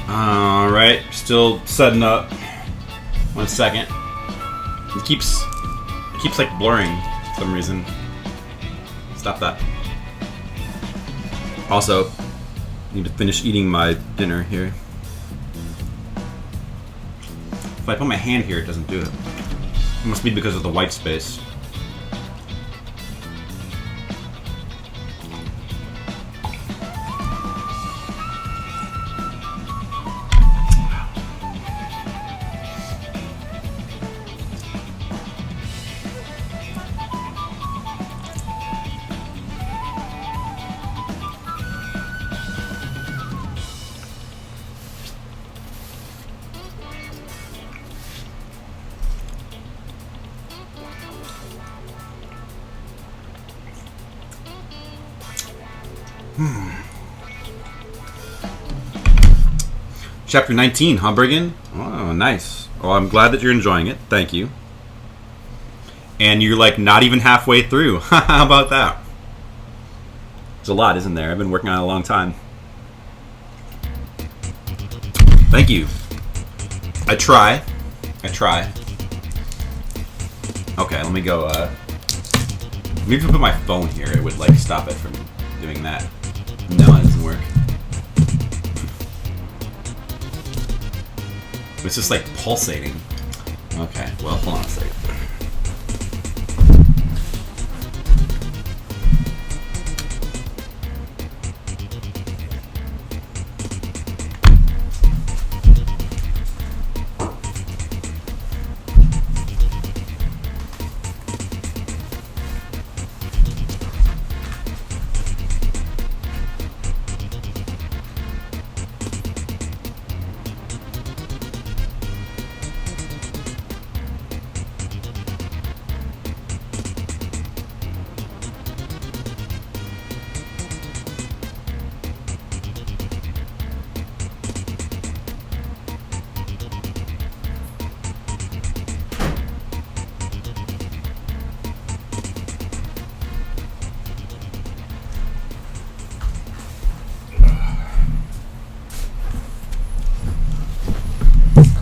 Alright, still setting up. 1 second. It keeps like blurring for some reason. Stop that. Also, need to finish eating my dinner here. If I put my hand here, it doesn't do it. It must be because of the white space. Chapter 19, Humbergen. Oh, nice. Well, I'm glad that you're enjoying it. Thank you. And you're like not even halfway through. How about that? There's a lot, isn't there? I've been working on it a long time. Thank you. I try. Okay, let me go. Maybe if I put my phone here, it would like stop it from doing that. No, it doesn't work. It's just like pulsating. Okay, well, hold on a second.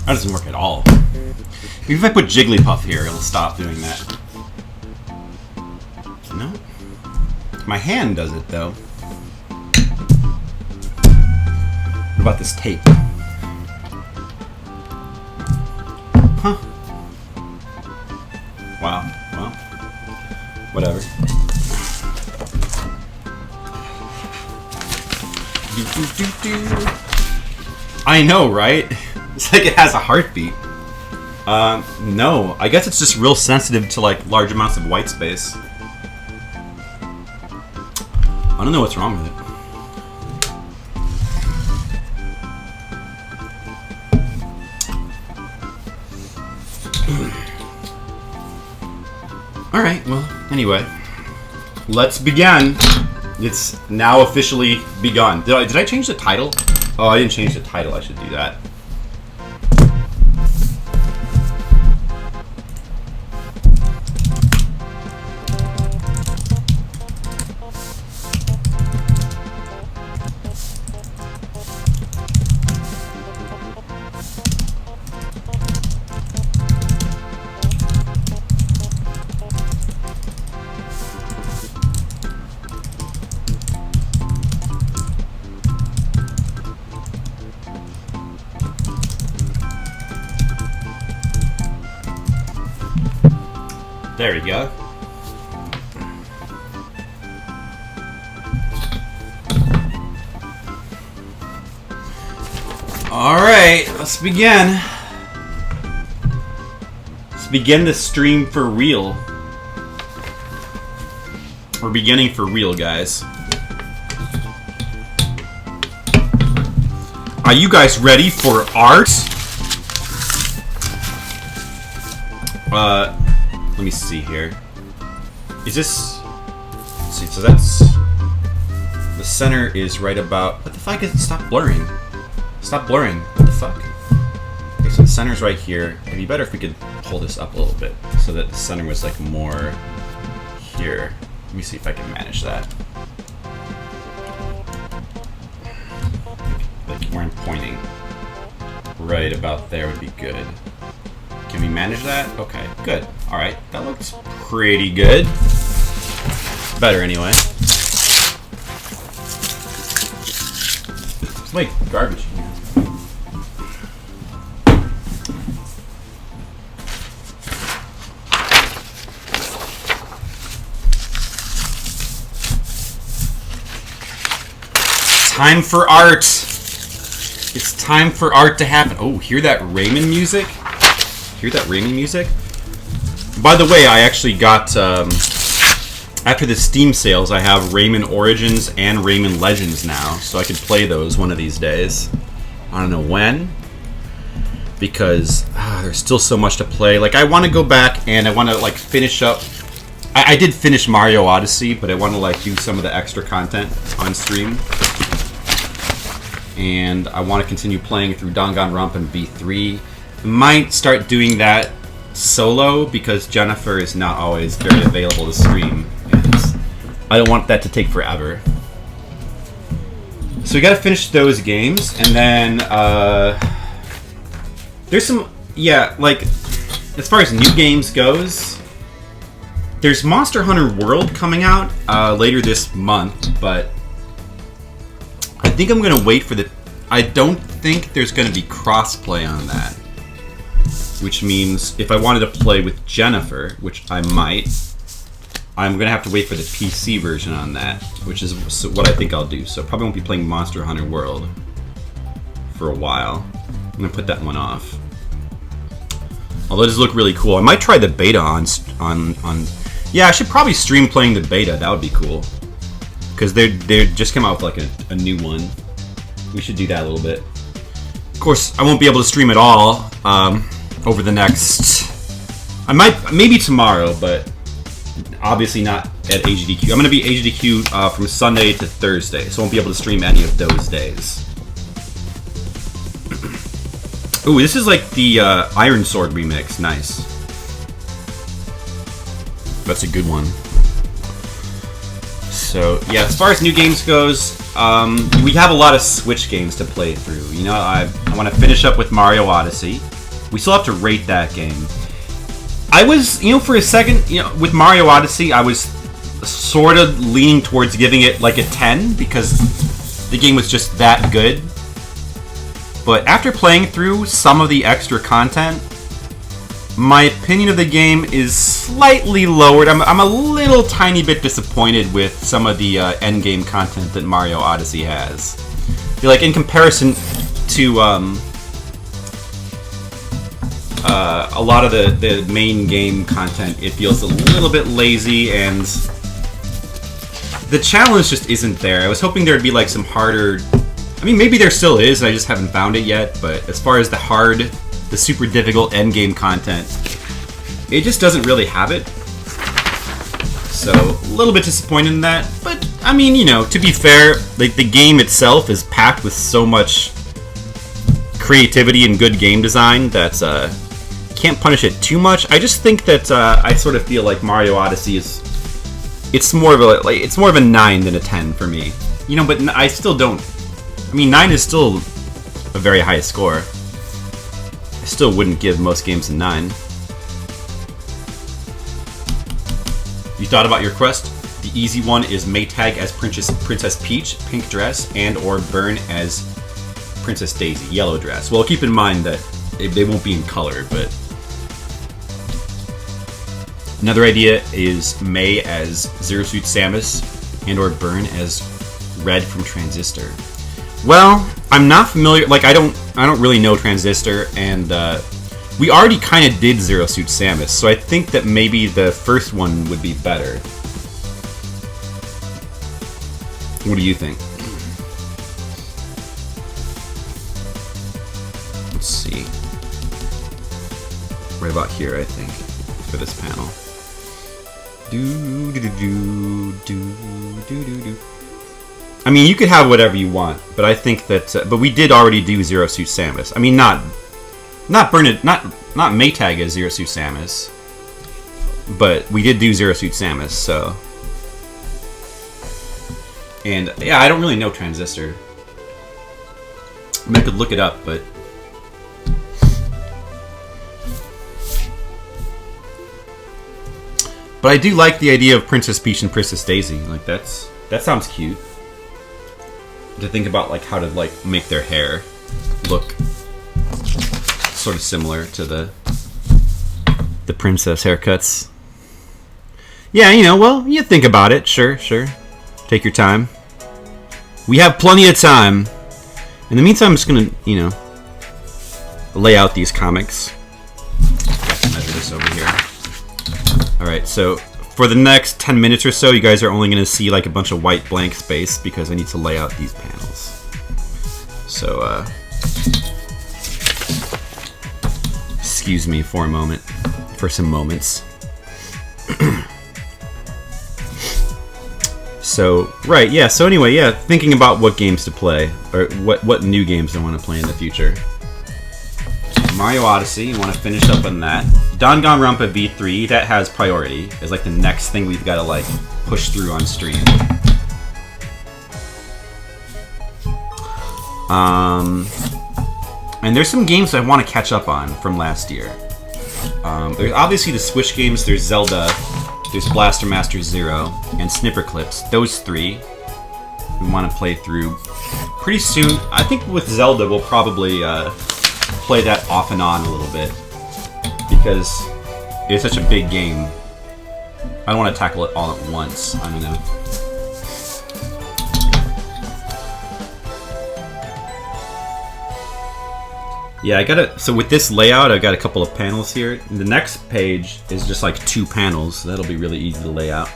That doesn't work at all. Maybe if I put Jigglypuff here, it'll stop doing that. No? My hand does it, though. What about this tape? Huh. Wow. Well, whatever. I know, right? It's like it has a heartbeat. No. I guess it's just real sensitive to like large amounts of white space. I don't know what's wrong with it. Alright, well, anyway. Let's begin. It's now officially begun. Did I change the title? Oh, I didn't change the title. I should do that. There we go. Alright, let's begin. Let's begin the stream for real. We're beginning for real, guys. Are you guys ready for art? Let me see here. Is this... Let's see, so that's... The center is right about... What the fuck is it? Stop blurring. Stop blurring. What the fuck? Okay, so the center's right here. It'd be better if we could pull this up a little bit so that the center was like more here. Let me see if I can manage that. Like where I'm pointing. right about there would be good. Can we manage that? Okay, good. All right, that looks pretty good. Better anyway. It's like garbage in here. Time for art. It's time for art to happen. Oh, hear that Rayman music? Hear that Rayman music? By the way, I actually got, after the Steam sales, I have Rayman Origins and Rayman Legends now, so I could play those one of these days. I don't know when, because there's still so much to play. Like, I want to go back and I want to, like, finish up. I did finish Mario Odyssey, but I want to, like, do some of the extra content on stream. And I want to continue playing through Danganronpa and V3. Might start doing that solo because Jennifer is not always very available to stream, and I don't want that to take forever. So we got to finish those games, and then there's some, yeah, like as far as new games goes, there's Monster Hunter World coming out later this month, but I think I'm gonna wait for the. I don't think there's gonna be crossplay on that, which means if I wanted to play with Jennifer, which I might, I'm gonna have to wait for the PC version on that, which is what I think I'll do. So probably won't be playing Monster Hunter World for a while. I'm gonna put that one off. Although it does look really cool. I might try the beta on. Yeah, I should probably stream playing the beta. That would be cool. Because they just came out with like a new one. We should do that a little bit. Of course, I won't be able to stream it all over the next. I might, maybe tomorrow, but obviously not at AGDQ. I'm going to be AGDQ from Sunday to Thursday, so I won't be able to stream any of those days. Ooh, this is like the Iron Sword remix. Nice. That's a good one. So, yeah, as far as new games goes, we have a lot of Switch games to play through. You know, I want to finish up with Mario Odyssey. We still have to rate that game. I was, you know, for a second, you know, with Mario Odyssey, I was sort of leaning towards giving it like a 10 because the game was just that good. But after playing through some of the extra content, my opinion of the game is slightly lowered. I'm a little tiny bit disappointed with some of the endgame content that Mario Odyssey has. I feel like in comparison to a lot of the main game content, it feels a little bit lazy and the challenge just isn't there. I was hoping there'd be like some harder... I mean, maybe there still is, I just haven't found it yet, but as far as the super difficult endgame content, it just doesn't really have it. So, a little bit disappointed in that, but, I mean, you know, to be fair, like, the game itself is packed with so much creativity and good game design that, can't punish it too much. I just think that, I sort of feel like Mario Odyssey is, it's more of a 9 than a 10 for me. You know, but I still don't, I mean, 9 is still a very high score. I still wouldn't give most games a 9. You thought about your quest? The easy one is Maytag as Princess Peach, pink dress, and or Burn as Princess Daisy, yellow dress. Well, keep in mind that they won't be in color, but... Another idea is May as Zero Suit Samus, and or Burn as Red from Transistor. Well, I'm not familiar, like I don't really know Transistor, and we already kind of did Zero Suit Samus, so I think that maybe the first one would be better. What do you think? Let's see. Right about here, I think, for this panel. I mean, you could have whatever you want, but I think that. But we did already do Zero Suit Samus. I mean, not Maytag as Zero Suit Samus, but we did do Zero Suit Samus. So, and yeah, I don't really know Transistor. I mean, I could look it up, but But I do like the idea of Princess Peach and Princess Daisy. Like that sounds cute. To think about like how to like make their hair look sort of similar to the princess haircuts. Yeah, you know, well, you think about it. Sure. Take your time. We have plenty of time. In the meantime, I'm just gonna, you know, lay out these comics. Got to measure this over here. Alright, so for the next 10 minutes or so, you guys are only gonna see like a bunch of white blank space because I need to lay out these panels. So, excuse me for a moment. For some moments. So, right, yeah, so anyway, yeah, thinking about what games to play, or what new games I want to play in the future. Mario Odyssey, you want to finish up on that. Danganronpa V3, that has priority. It's like the next thing we've got to, like, push through on stream. And there's some games I want to catch up on from last year. There's obviously the Switch games, there's Zelda, there's Blaster Master Zero, and Snipper Clips. Those three we want to play through pretty soon. I think with Zelda we'll probably play that off and on a little bit because it's such a big game. I don't want to tackle it all at once. I don't know. Yeah, I gotta. So with this layout, I got a couple of panels here. The next page is just like 2 panels, so that'll be really easy to lay out.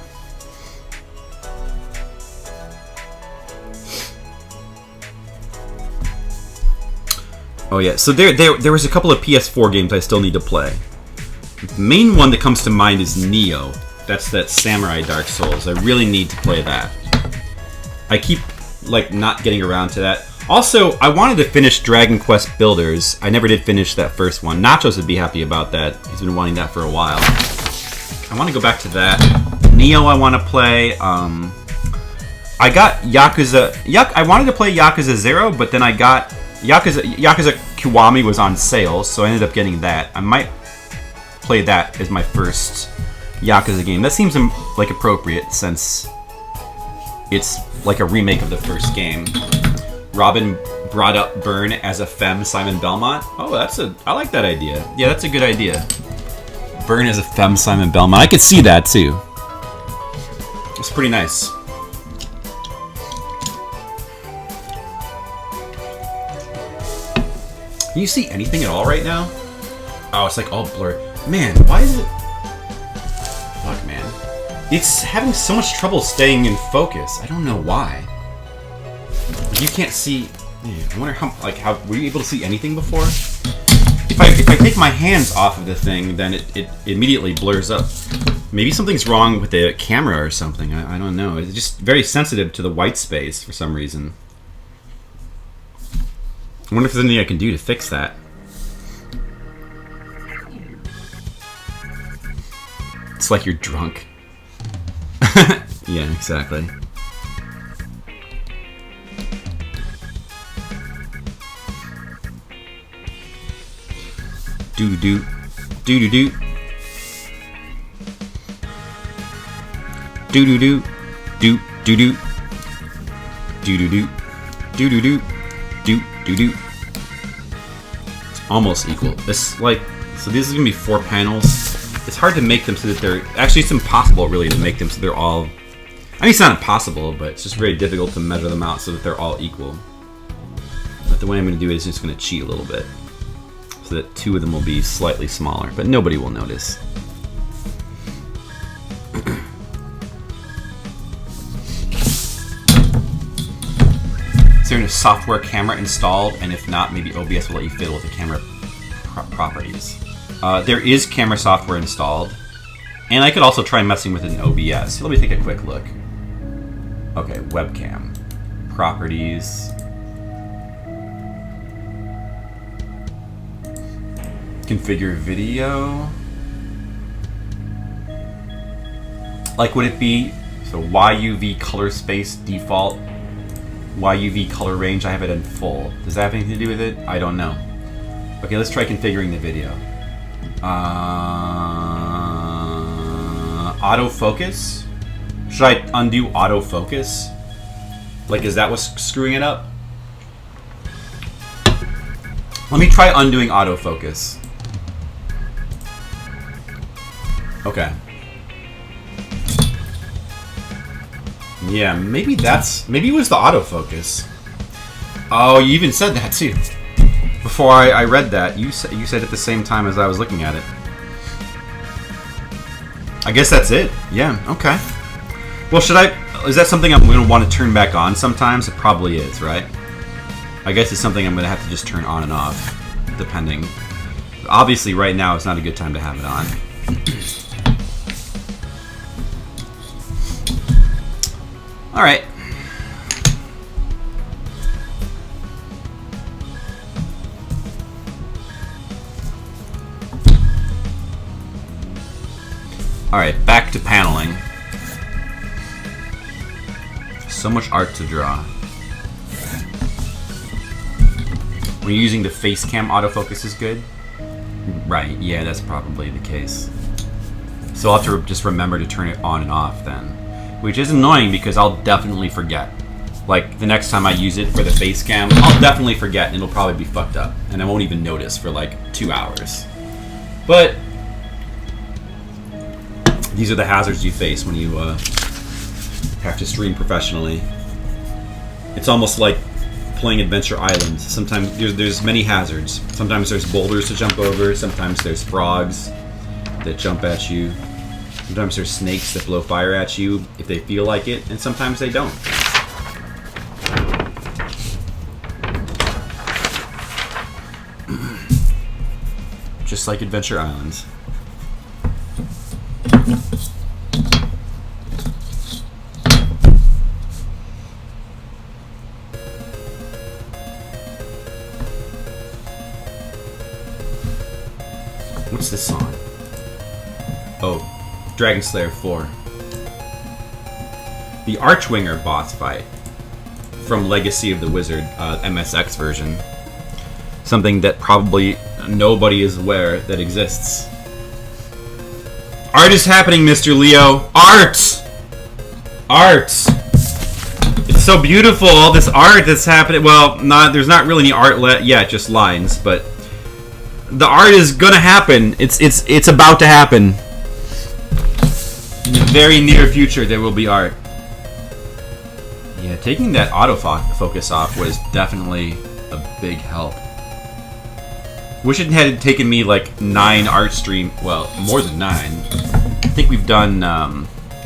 Oh yeah, so there was a couple of PS4 games I still need to play. The main one that comes to mind is Nioh. That's that Samurai Dark Souls. I really need to play that. I keep like not getting around to that. Also, I wanted to finish Dragon Quest Builders. I never did finish that first one. Nachos would be happy about that. He's been wanting that for a while. I want to go back to that. Nioh I want to play. I got Yakuza... I wanted to play Yakuza 0, but then I got... Yakuza Kiwami was on sale, so I ended up getting that. I might play that as my first Yakuza game. That seems like appropriate since it's like a remake of the first game. Robin brought up Byrne as a femme Simon Belmont. Oh, I like that idea. Yeah, that's a good idea. Byrne as a femme Simon Belmont. I could see that too. It's pretty nice. Can you see anything at all right now? Oh, it's like all blurred. Man, why is it... Fuck, man. It's having so much trouble staying in focus. I don't know why. You can't see... Yeah, I wonder how... Were you able to see anything before? If I take my hands off of the thing, then it immediately blurs up. Maybe something's wrong with the camera or something. I don't know. It's just very sensitive to the white space for some reason. I wonder if there's anything I can do to fix that. It's like you're drunk. Yeah, exactly. Do-do-do. Do-do-do. Do-do-do. Do-do-do. Do-do-do. Do-do-do. Do-do-do. It's almost equal. This, like... So these are going to be 4 panels. It's hard to make them so that they're... Actually, it's impossible, really, to make them so they're all... I mean, it's not impossible, but it's just very difficult to measure them out so that they're all equal. But the way I'm going to do it is just going to cheat a little bit. So that 2 of them will be slightly smaller, but nobody will notice. Is there a software camera installed? And if not, maybe OBS will let you fiddle with the camera properties. There is camera software installed. And I could also try messing with it in OBS. So let me take a quick look. Okay, webcam. Properties. Configure video. Like, would it be... So YUV color space default. YUV color range, I have it in full. Does that have anything to do with it? I don't know. Okay, let's try configuring the video. Autofocus? Should I undo autofocus? Like, is that what's screwing it up? Let me try undoing autofocus. Okay. Yeah, maybe it was the autofocus. Oh, you even said that too. Before I read that, you said it at the same time as I was looking at it. I guess that's it. Yeah, okay. Well, is that something I'm going to want to turn back on sometimes? It probably is, right? I guess it's something I'm going to have to just turn on and off, depending. Obviously, right now, it's not a good time to have it on. All right. All right, back to paneling. So much art to draw. When you're using the face cam, autofocus is good? Right, yeah, that's probably the case. So I'll have to just remember to turn it on and off then. Which is annoying because I'll definitely forget. Like, the next time I use it for the face cam, I'll definitely forget and it'll probably be fucked up. And I won't even notice for like 2 hours. But these are the hazards you face when you have to stream professionally. It's almost like playing Adventure Island. Sometimes there's many hazards. Sometimes there's boulders to jump over. Sometimes there's frogs that jump at you. Sometimes there's snakes that blow fire at you if they feel like it, and sometimes they don't. Just like Adventure Island. What's this song? Oh, Dragon Slayer 4. The Archwinger boss fight from Legacy of the Wizard, MSX version. Something that probably nobody is aware that exists. Art is happening, Mr. Leo. Art! Art! It's so beautiful, all this art that's happening. Well, there's not really any art yet, just lines, but the art is gonna happen. It's about to happen. In the very near future, there will be art. Yeah, taking that autofocus off was definitely a big help. Wish it had taken me like 9 art streams. Well, more than 9. I think we've done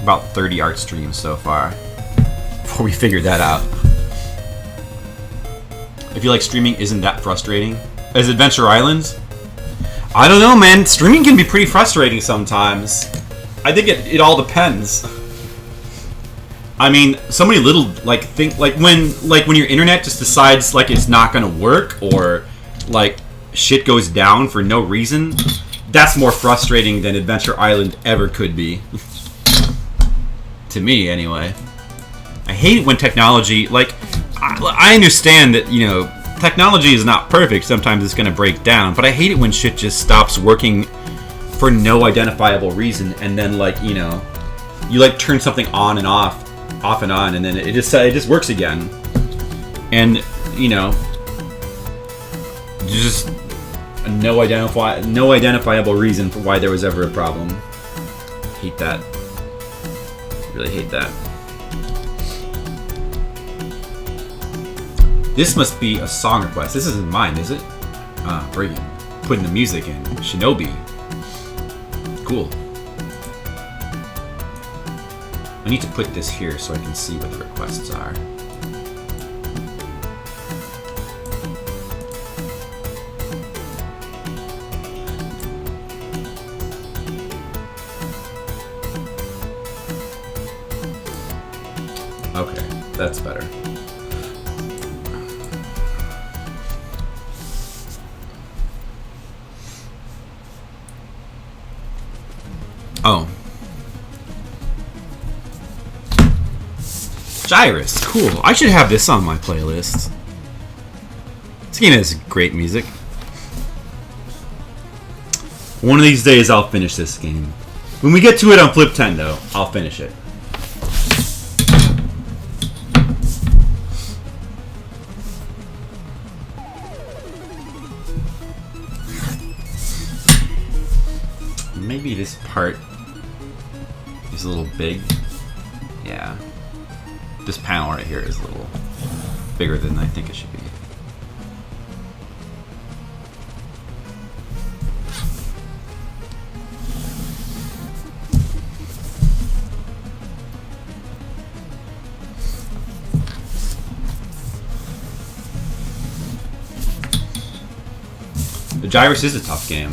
about 30 art streams so far before we figured that out. I feel like streaming isn't that frustrating. As Adventure Islands? I don't know, man. Streaming can be pretty frustrating sometimes. I think it all depends. I mean, so many little when your internet just decides like it's not gonna work, or like shit goes down for no reason. That's more frustrating than Adventure Island ever could be. To me, anyway. I hate it when technology, like, I understand that, you know, technology is not perfect. Sometimes it's gonna break down, but I hate it when shit just stops working for no identifiable reason, and then, like, you know, you like turn something on and off and on, and then it just works again. And, you know, just no identifiable reason for why there was ever a problem. Hate that. Really hate that. This must be a song request. This isn't mine, is it? Ah, brilliant. Putting the music in. Shinobi. Cool. I need to put this here so I can see what the requests are. Okay, that's better. Oh. Gyrus, cool. I should have this on my playlist. This game has great music. One of these days I'll finish this game. When we get to it on Fliptendo, I'll finish it. Maybe this part is a little big. Yeah. This panel right here is a little bigger than I think it should be. The Gyruss is a tough game.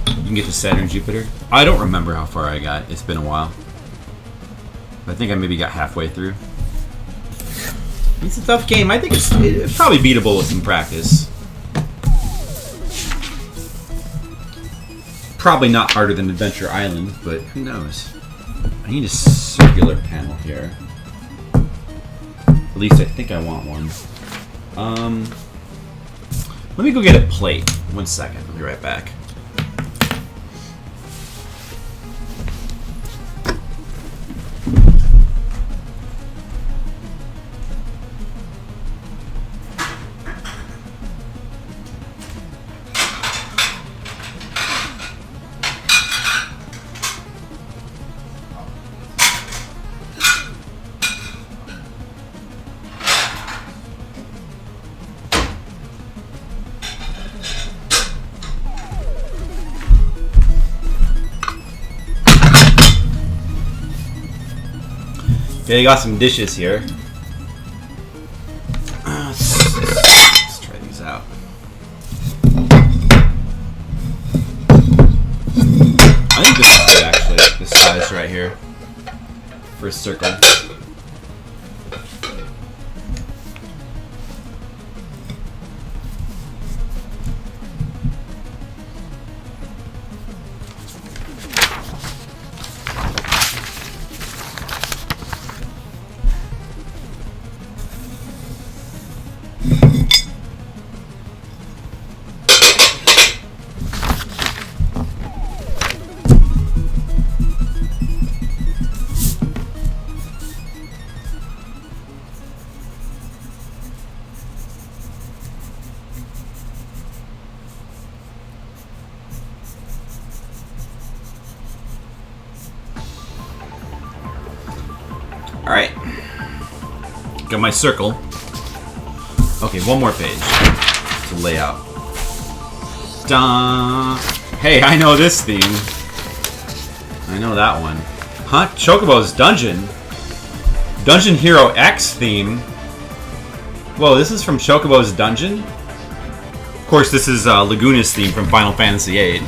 You can get to Saturn, Jupiter. I don't remember how far I got. It's been a while. I think I maybe got halfway through. It's a tough game. I think it's probably beatable with some practice. Probably not harder than Adventure Island, but who knows? I need a circular panel here. At least I think I want one. Let me go get a plate. 1 second. I'll be right back. Okay, I got some dishes here. Let's try these out. I think this is good, actually. This size right here for a circle. Alright. Got my circle. Okay, one more page to lay out. Dun. Hey, I know this theme. I know that one. Huh? Chocobo's Dungeon? Dungeon Hero X theme? Whoa, this is from Chocobo's Dungeon? Of course, this is Laguna's theme from Final Fantasy VIII.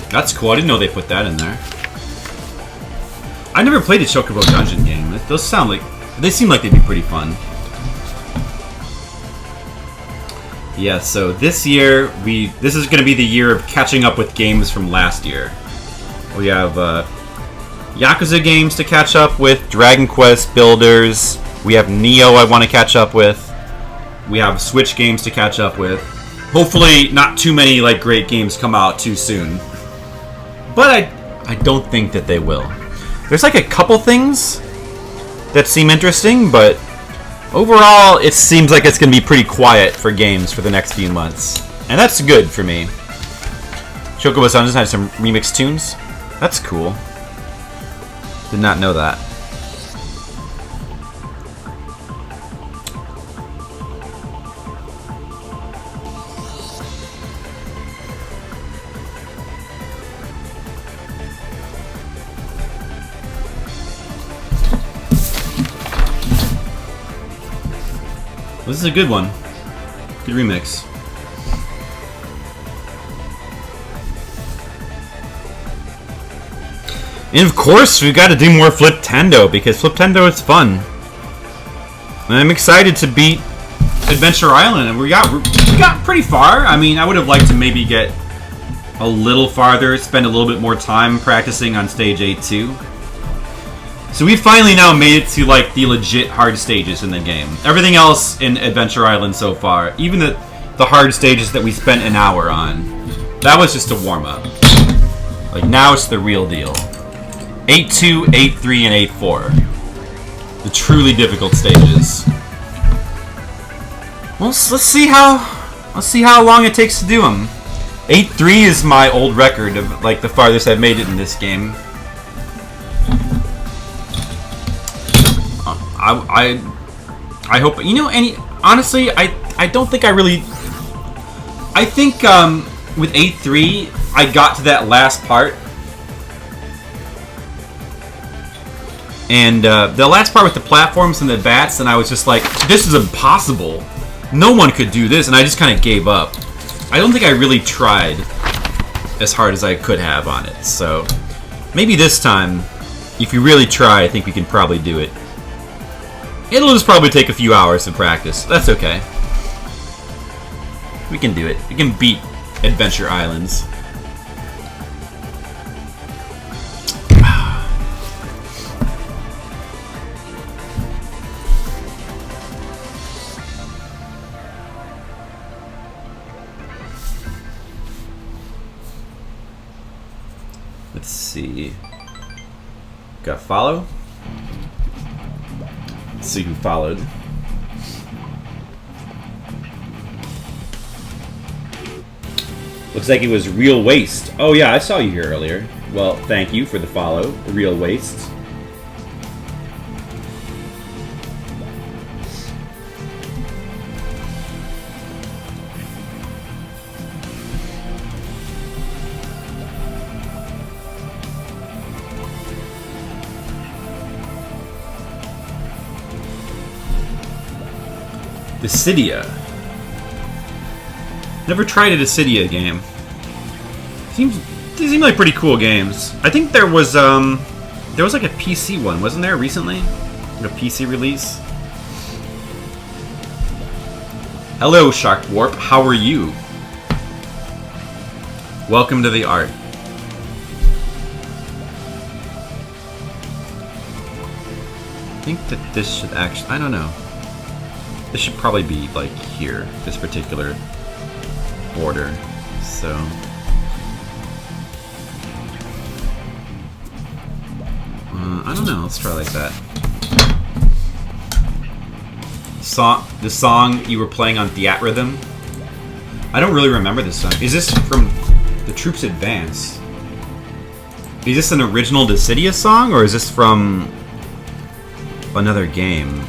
That's cool. I didn't know they put that in there. I never played a Chocobo Dungeon game. Those sound like... They seem like they'd be pretty fun. Yeah, so this year, this is going to be the year of catching up with games from last year. We have Yakuza games to catch up with, Dragon Quest Builders, we have Nioh I want to catch up with, we have Switch games to catch up with. Hopefully not too many like great games come out too soon. But I don't think that they will. There's like a couple things that seem interesting, but overall it seems like it's going to be pretty quiet for games for the next few months. And that's good for me. Chocobo Dungeon has some remixed tunes. That's cool. Did not know that. This is a good one. Good remix. And of course, we've got to do more Fliptendo, because Fliptendo is fun. And I'm excited to beat Adventure Island, and we got pretty far. I mean, I would have liked to maybe get a little farther, spend a little bit more time practicing on stage 8-2. So we finally now made it to like the legit hard stages in the game. Everything else in Adventure Island so far, even the hard stages that we spent an hour on, that was just a warm-up. Like, now it's the real deal. 8-2, 8-3, and 8-4. The truly difficult stages. Well, let's see how long it takes to do them. 8-3 is my old record of, like, the farthest I've made it in this game. I hope, you know, honestly, I don't think I really, I think, with 8-3, I got to that last part. And, the last part with the platforms and the bats, and I was just like, this is impossible. No one could do this, and I just kind of gave up. I don't think I really tried as hard as I could have on it, so maybe this time, if you really try, I think we can probably do it. It'll just probably take a few hours of practice. That's okay. We can do it. We can beat Adventure Islands. Let's see. Got follow? Let's see who followed. Looks like it was Real Waste. Oh yeah, I saw you here earlier. Well, thank you for the follow, Real Waste. Dissidia. Never tried a Dissidia game. They seem like pretty cool games. I think there was like a PC one, wasn't there recently? Like a PC release. Hello, Shark Warp. How are you? Welcome to the art. I think that this should actually, I don't know. This should probably be like here, this particular order. So I don't know, let's try like that. The song you were playing on Theatrhythm? I don't really remember this song. Is this from The Troops Advance? Is this an original Dissidia song, or is this from another game?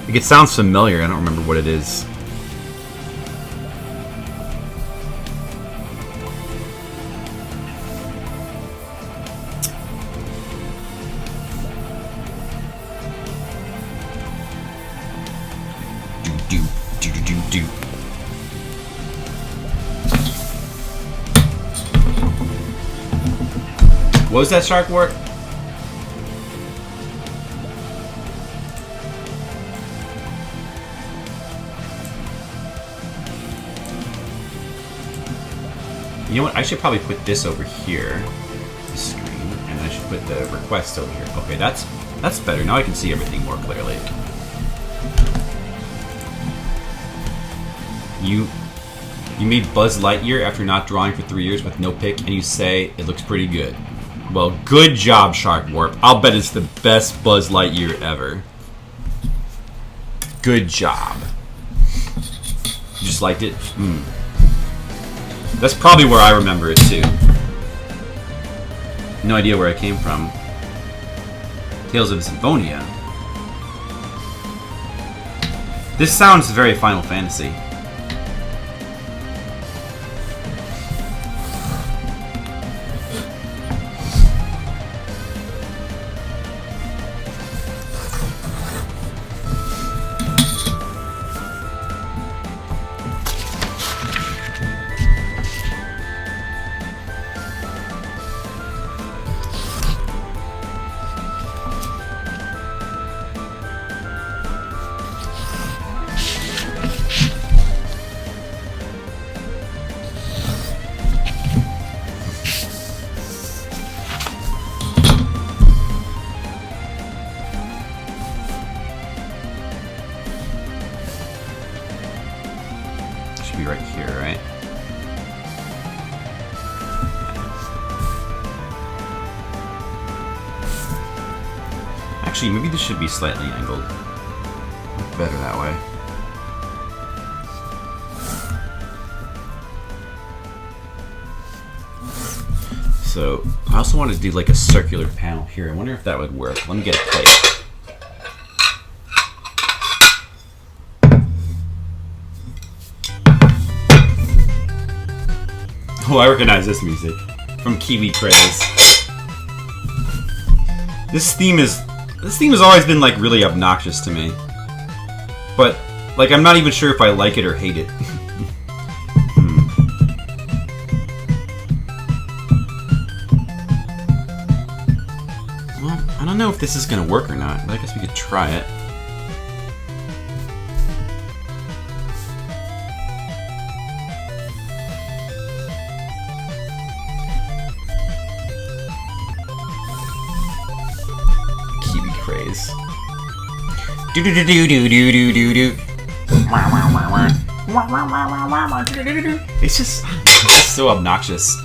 Like, it sounds familiar, I don't remember what it is. What was that, Shark Warp? You know what? I should probably put this over here, the screen, and I should put the request over here. Okay, that's better. Now I can see everything more clearly. You made Buzz Lightyear after not drawing for 3 years with no pick, and you say it looks pretty good. Well, good job, Shark Warp. I'll bet it's the best Buzz Lightyear ever. Good job. You just liked it? That's probably where I remember it, too. No idea where it came from. Tales of Symphonia. This sounds very Final Fantasy. Should be right here, right? Actually, maybe this should be slightly angled. Better that way. So, I also want to do like a circular panel here. I wonder if that would work. Let me get a plate. Oh, I recognize this music from Kiwi Craze. This theme has always been like really obnoxious to me. But like I'm not even sure if I like it or hate it. Well, I don't know if this is gonna work or not, but I guess we could try it. Do do do do do do do do do. It's just so obnoxious.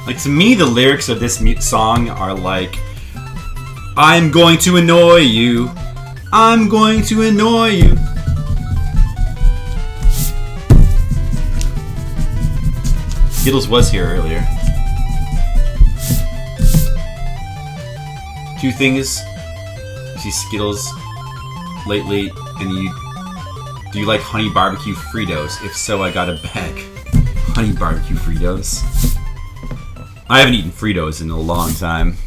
Like to me, the lyrics of this song are like, "I'm going to annoy you. I'm going to annoy you." Skittles was here earlier. Two things. You see Skittles lately, and do you like honey barbecue Fritos? If so, I got a bag. Honey barbecue Fritos. I haven't eaten Fritos in a long time.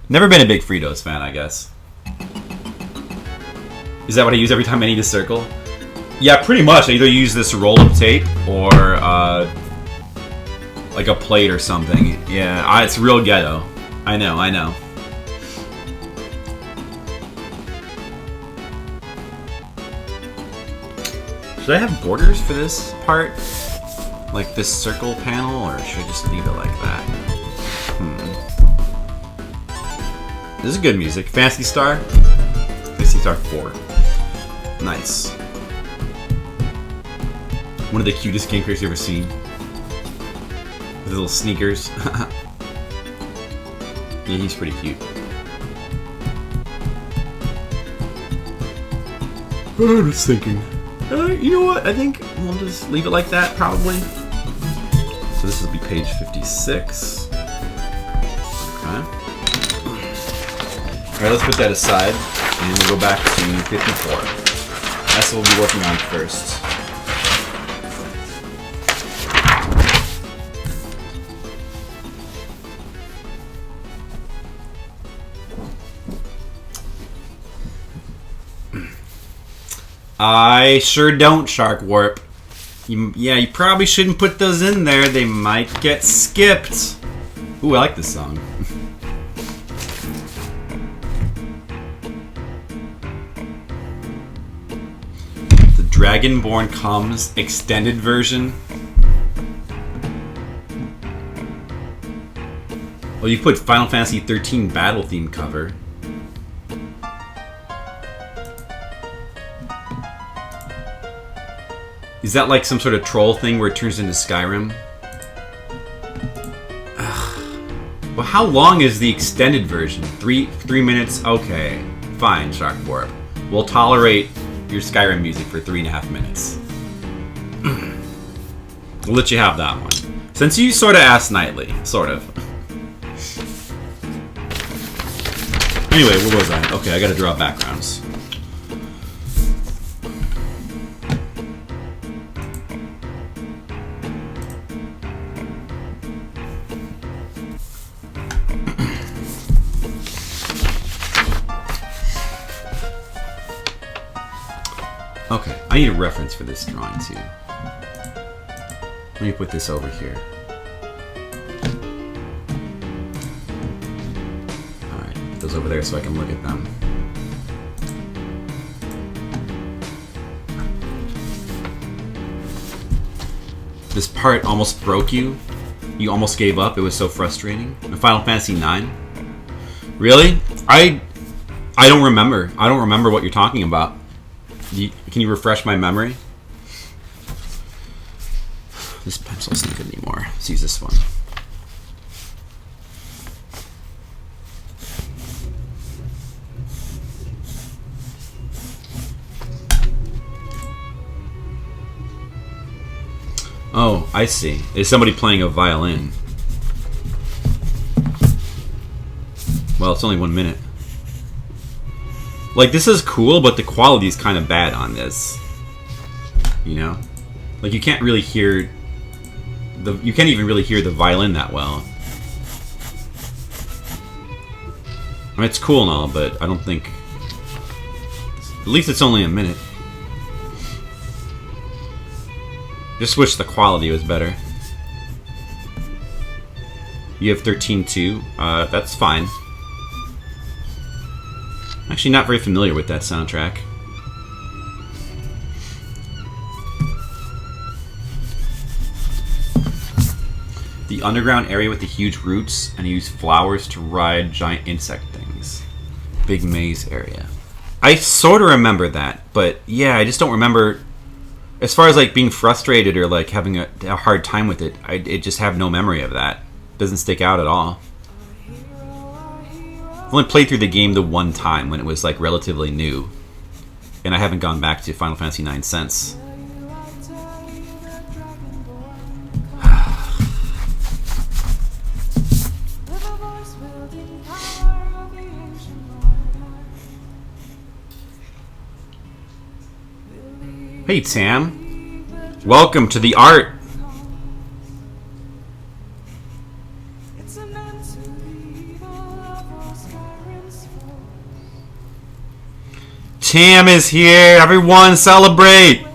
Never been a big Fritos fan, I guess. Is that what I use every time I need a circle? Yeah, pretty much. I either use this roll of tape or like a plate or something. Yeah, it's real ghetto. I know. Should I have borders for this part? Like this circle panel, or should I just leave it like that? This is good music. Phantasy Star? Phantasy Star 4. Nice. One of the cutest game characters you've ever seen. With little sneakers. Yeah, he's pretty cute. I'm just thinking. You know what? I think we'll just leave it like that, probably. So this will be page 56. Okay. Alright, let's put that aside. And we'll go back to 54. That's what we'll be working on first. I sure don't, Shark Warp. You probably shouldn't put those in there. They might get skipped. Ooh, I like this song. The Dragonborn Comes extended version. Well, you put Final Fantasy 13 battle theme cover. Is that like some sort of troll thing where it turns into Skyrim? Ugh. Well, how long is the extended version? Three minutes? Okay. Fine, Shark Warp. We'll tolerate your Skyrim music for 3.5 minutes. We'll let you have that one. Since you sort of asked nightly. Sort of. Anyway, where was I? Okay, I gotta draw backgrounds. Okay, I need a reference for this drawing too. Let me put this over here. Alright, put those over there so I can look at them. This part almost broke you. You almost gave up. It was so frustrating. In Final Fantasy IX? Really? I don't remember. I don't remember what you're talking about. Can you refresh my memory? This pencil's not good anymore. Let's use this one. Oh, I see. Is somebody playing a violin? Well, it's only 1 minute. Like, this is cool, but the quality is kind of bad on this. You know? Like, you can't really hear... You can't even really hear the violin that well. I mean, it's cool and all, but I don't think... At least it's only a minute. Just wish the quality was better. You have 13.2. That's fine. I'm actually not very familiar with that soundtrack. The underground area with the huge roots, and you use flowers to ride giant insect things. Big maze area. I sort of remember that, but yeah, I just don't remember... As far as like being frustrated or like having a hard time with it, I just have no memory of that. Doesn't stick out at all. I've only played through the game the one time when it was like relatively new, and I haven't gone back to Final Fantasy IX since. Hey Tam, welcome to the art. Tam is here, everyone celebrate.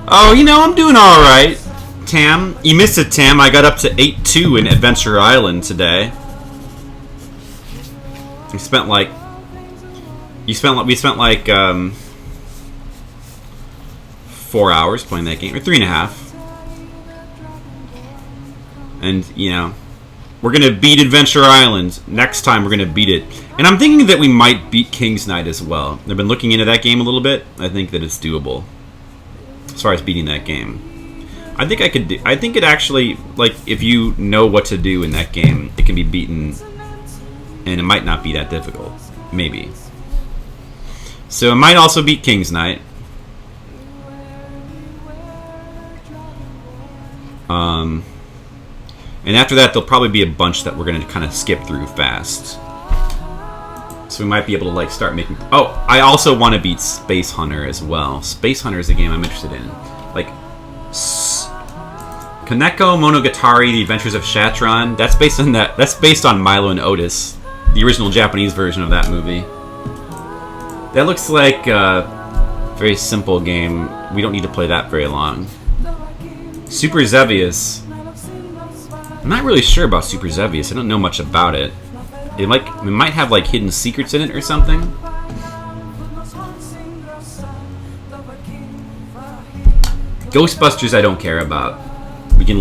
Oh, you know, I'm doing alright, Tam. You missed it, Tam. I got up to 8-2 in Adventure Island today. We spent like 4 hours playing that game, or 3.5. And, you know, we're gonna beat Adventure Island. Next time we're gonna beat it. And I'm thinking that we might beat King's Knight as well. I've been looking into that game a little bit. I think that it's doable. As far as beating that game, I think I could do. I think it actually, like, if you know what to do in that game, it can be beaten, and it might not be that difficult, maybe. So it might also beat King's Knight. And after that, there'll probably be a bunch that we're gonna kind of skip through fast. So we might be able to like start making... Oh, I also want to beat Space Hunter as well. Space Hunter is a game I'm interested in. Like... Kaneko Monogatari, The Adventures of Shatron. That's based on that. That's based on Milo and Otis. The original Japanese version of that movie. That looks like a very simple game. We don't need to play that very long. Super Xevious. I'm not really sure about Super Xevious. I don't know much about it. It might have like hidden secrets in it or something. Ghostbusters I don't care about. We can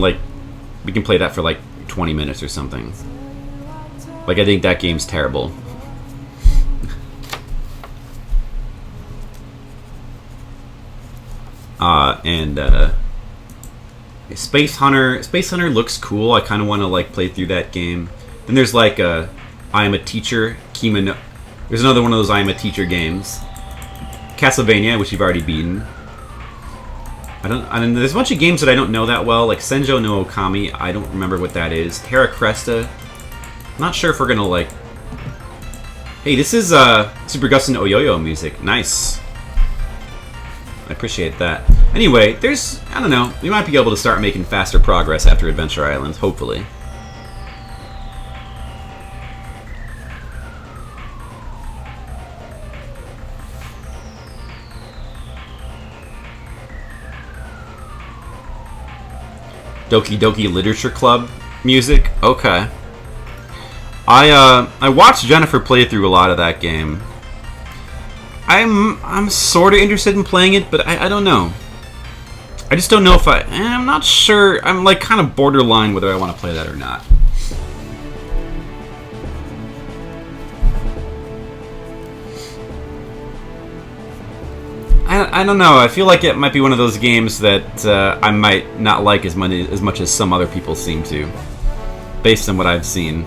play that for like 20 minutes or something. Like, I think that game's terrible. Space Hunter looks cool. I kind of want to like play through that game. Then there's like I Am a Teacher, Kimono. There's another one of those I Am a Teacher games. Castlevania, which you've already beaten. There's a bunch of games that I don't know that well, like Senjo no Okami. I don't remember what that is. Terra Cresta. I'm not sure if we're gonna like Hey, this is Super Gustin Oyoyo music. Nice. I appreciate that. Anyway, there's, I don't know, we might be able to start making faster progress after Adventure Island, hopefully. Doki Doki Literature Club music? Okay. I watched Jennifer play through a lot of that game. I'm sort of interested in playing it, but I don't know. I just don't know if I'm not sure. I'm like kind of borderline whether I want to play that or not. I don't know. I feel like it might be one of those games that I might not like as much as some other people seem to, based on what I've seen.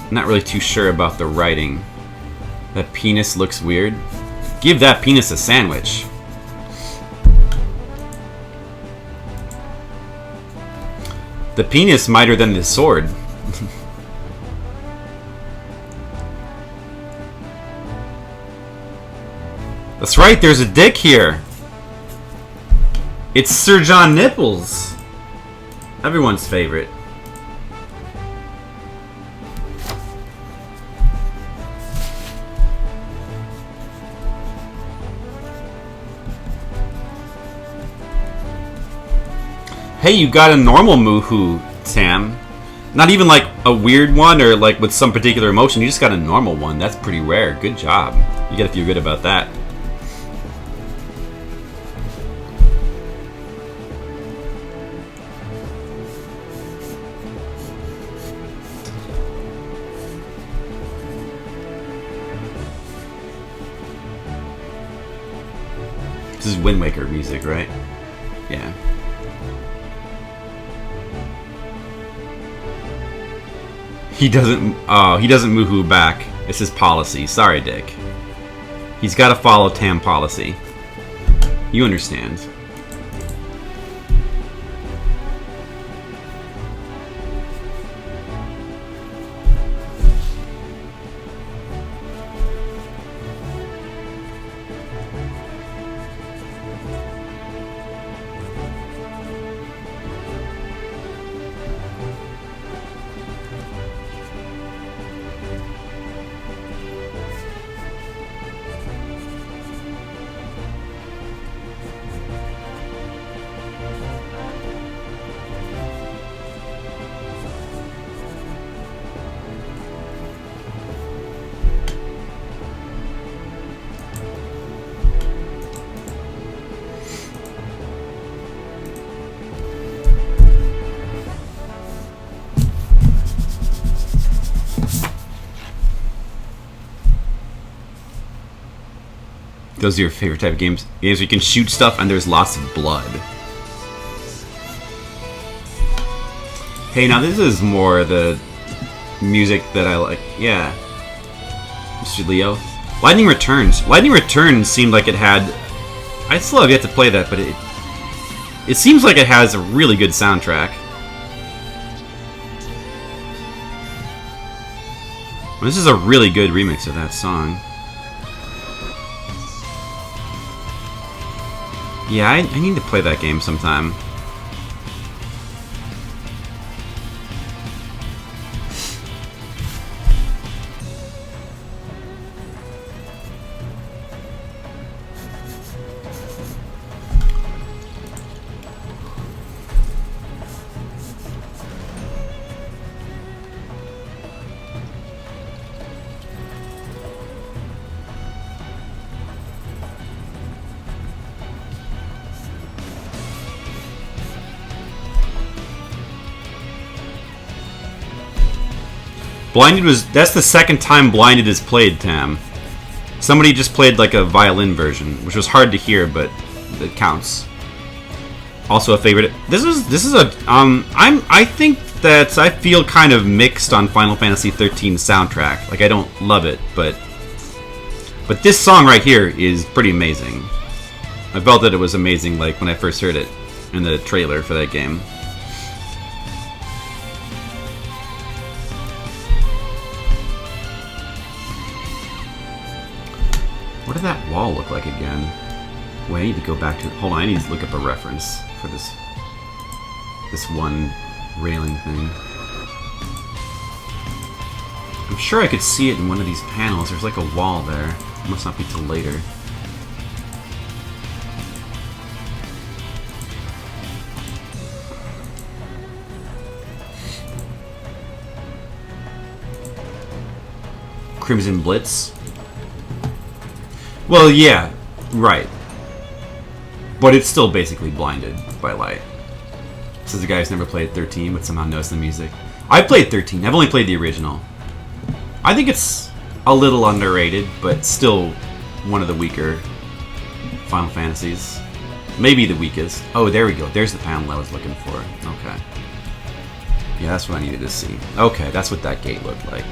I'm not really too sure about the writing. That penis looks weird. Give that penis a sandwich. The penis mightier than the sword. That's right, there's a dick here. It's Sir John Nipples. Everyone's favorite. Hey, you got a normal Moohoo, Tam. Not even like a weird one or like with some particular emotion. You just got a normal one. That's pretty rare. Good job. You gotta feel good about that. This is Wind Waker music, right? Yeah. He doesn't Moohoo back. It's his policy. Sorry, Dick. He's got to follow Tam policy. You understand. Those are your favorite type of games? Games where you can shoot stuff and there's lots of blood. Hey, now this is more the music that I like. Yeah. Mr. Leo. Lightning Returns. Lightning Returns seemed like it had... I still have yet to play that, but it seems like it has a really good soundtrack. This is a really good remix of that song. Yeah, I need to play that game sometime. Blinded that's the second time Blinded is played, Tam. Somebody just played like a violin version, which was hard to hear, but it counts. Also a favorite. This is a I think that I feel kind of mixed on Final Fantasy 13 soundtrack. Like I don't love it, but this song right here is pretty amazing. I felt that it was amazing like when I first heard it in the trailer for that game. What did that wall look like again? Wait, I need to go back to... Hold on, I need to look up a reference for this one railing thing. I'm sure I could see it in one of these panels. There's like a wall there. It must not be till later. Crimson Blitz? Well, yeah, right. But it's still basically blinded by light. This is a guy who's never played 13 but somehow knows the music. I played 13. I've only played the original. I think it's a little underrated, but still one of the weaker Final Fantasies. Maybe the weakest. Oh, there we go. There's the panel I was looking for. Okay. Yeah, that's what I needed to see. Okay, that's what that gate looked like.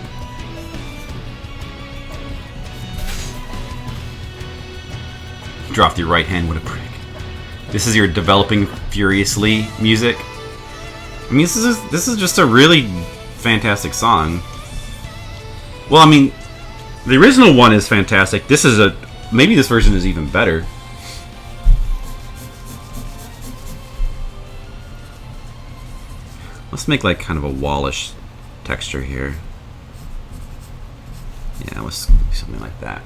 Dropped your right hand, what a prick. This is your developing furiously music. I mean, this is just a really fantastic song. Well, I mean, the original one is fantastic. This is maybe this version is even better. Let's make like kind of a wallish texture here. Yeah, let's do something like that.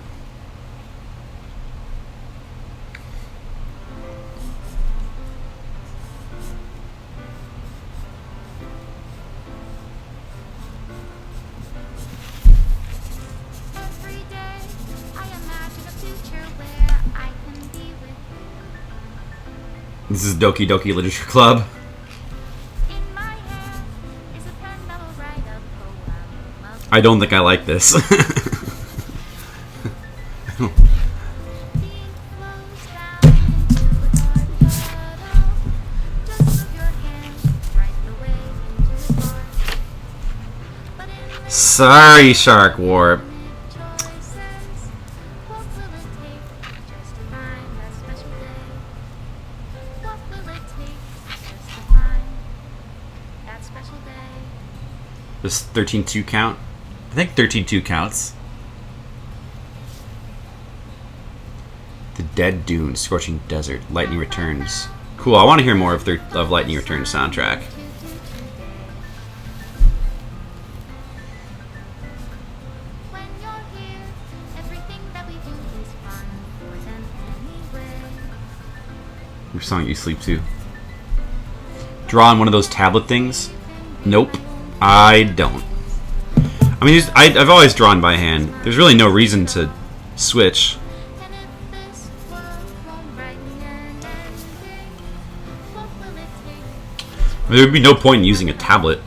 This is Doki Doki Literature Club. I don't think I like this. Sorry, Shark Warp. Does 13-2 count? I think 13-2 counts. The Dead Dunes, Scorching Desert, Lightning Returns. Cool, I want to hear more of Lightning Returns soundtrack. Which song you sleep to? Draw on one of those tablet things? Nope. I don't. I mean, I've always drawn by hand. There's really no reason to switch. There would be no point in using a tablet.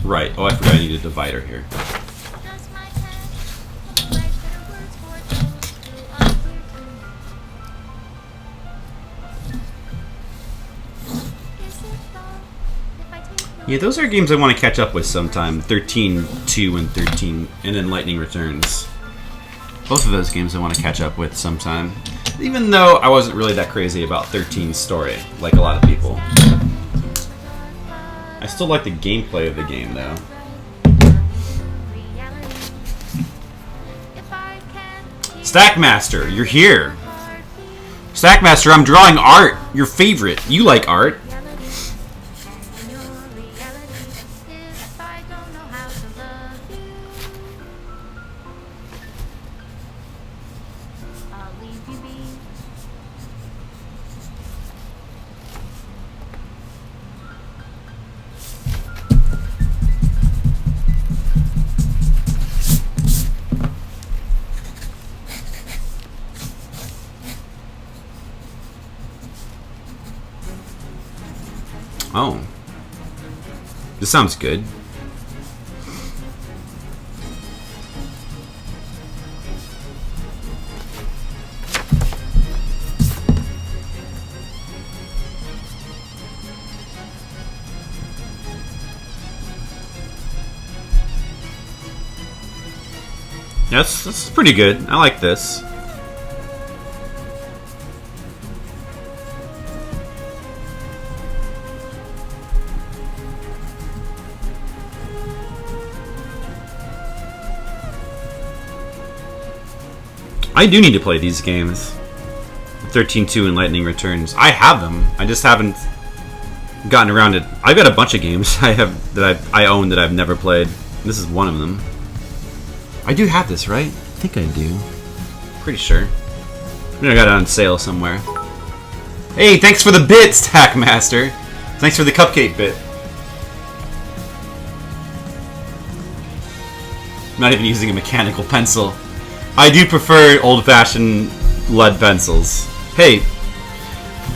Right. Oh, I forgot I need a divider here. Yeah, those are games I want to catch up with sometime. 13-2 and 13, and then Lightning Returns. Both of those games I want to catch up with sometime. Even though I wasn't really that crazy about 13's story, like a lot of people. I still like the gameplay of the game, though. Stackmaster, you're here. Stackmaster, I'm drawing art. Your favorite. You like art. Oh. This sounds good. Yeah, that's pretty good. I like this. I do need to play these games. 13-2 and Lightning Returns. I have them. I just haven't gotten around to. I've got a bunch of games I have that I own that I've never played. This is one of them. I do have this, right? I think I do. Pretty sure. I got it on sale somewhere. Hey, thanks for the bits, Hackmaster. Thanks for the cupcake bit. I'm not even using a mechanical pencil. I do prefer old-fashioned lead pencils. Hey,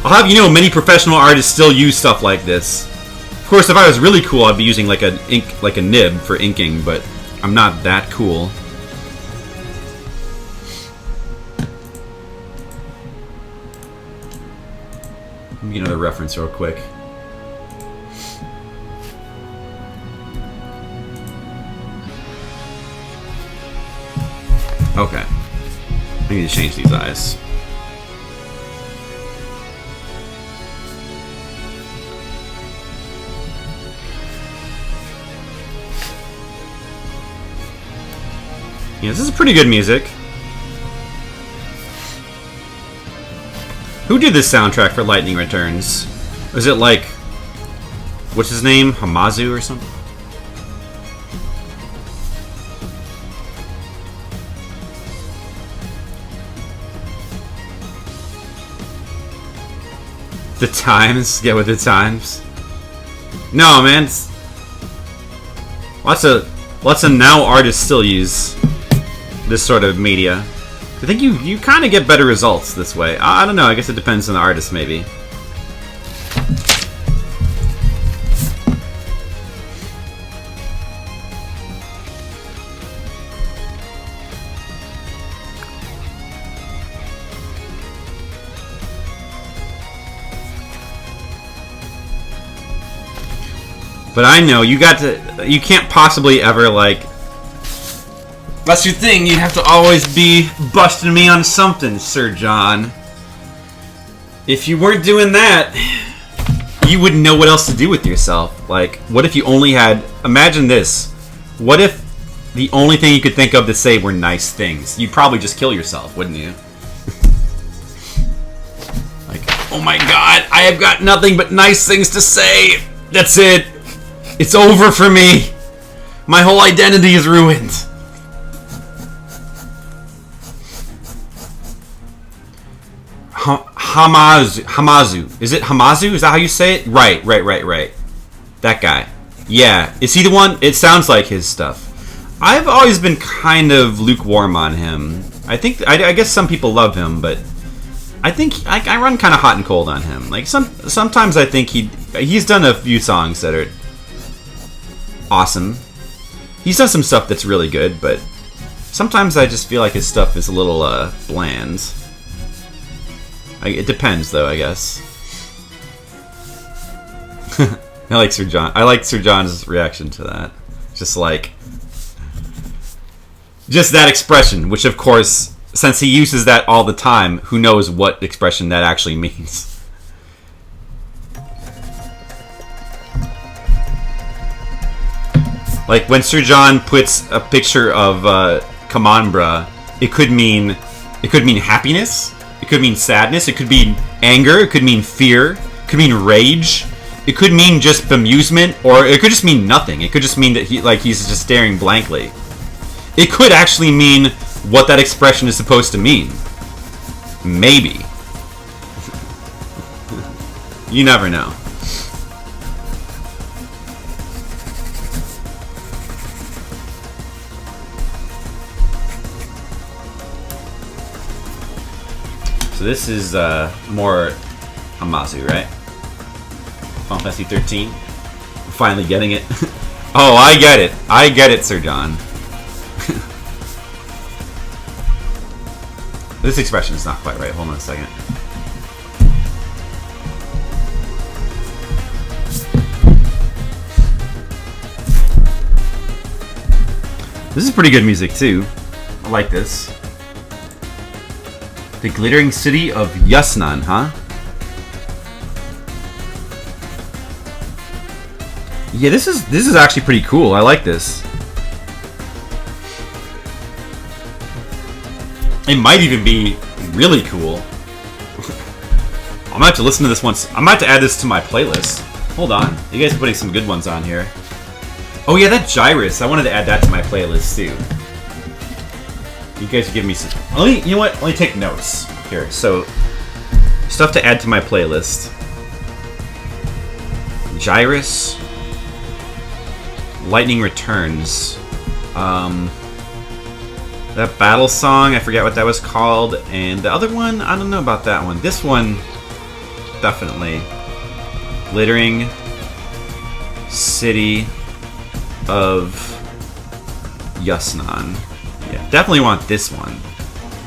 I'll have you know many professional artists still use stuff like this. Of course, if I was really cool, I'd be using like a nib for inking, but I'm not that cool. Let me get another reference real quick. Okay. I need to change these eyes. Yeah, this is pretty good music. Who did this soundtrack for Lightning Returns? Was it like... what's his name? Hamazu or something? The times? Get with the times? No, man. Lots of now artists still use this sort of media. I think you kind of get better results this way. I don't know. I guess it depends on the artist, maybe. But I know you can't possibly ever like. That's your thing. You have to always be busting me on something, Sir John. If you weren't doing that, you wouldn't know what else to do with yourself. Like, what if you only had... imagine this. What if the only thing you could think of to say were nice things? You'd probably just kill yourself, wouldn't you? Like, oh my god, I have got nothing but nice things to say. That's it. It's over for me. My whole identity is ruined. Hamazu. Is it Hamazu? Is that how you say it? Right. That guy. Yeah. Is he the one? It sounds like his stuff. I've always been kind of lukewarm on him. I guess some people love him, but I think I run kind of hot and cold on him. Like sometimes I think he's done a few songs that are awesome. He's done some stuff that's really good, but sometimes I just feel like his stuff is a little bland. It depends, though, I guess. I like Sir John. I like Sir John's reaction to that. Just that expression, which, of course, since he uses that all the time, who knows what expression that actually means. Like, when Sir John puts a picture of Come On Bruh, it could mean happiness. It could mean sadness. It could mean anger. It could mean fear. It could mean rage. It could mean just bemusement, or it could just mean nothing. It could just mean that he's just staring blankly. It could actually mean what that expression is supposed to mean. Maybe. You never know. So this is more Hamazu, right? Final Fantasy 13. I'm finally getting it. Oh, I get it. I get it, Sir John. This expression is not quite right. Hold on a second. This is pretty good music, too. I like this. The glittering city of Yusnan, huh? Yeah, this is actually pretty cool. I like this. It might even be really cool. I'm gonna have to listen to this once. I'm about to add this to my playlist. Hold on. You guys are putting some good ones on here. Oh yeah, that Gyrus. I wanted to add that to my playlist too. You guys are giving me some... you know what? Let me take notes here. So, stuff to add to my playlist. Gyrus. Lightning Returns. That battle song, I forget what that was called. And the other one, I don't know about that one. This one, definitely. Glittering City of Yusnan. Yeah, definitely want this one.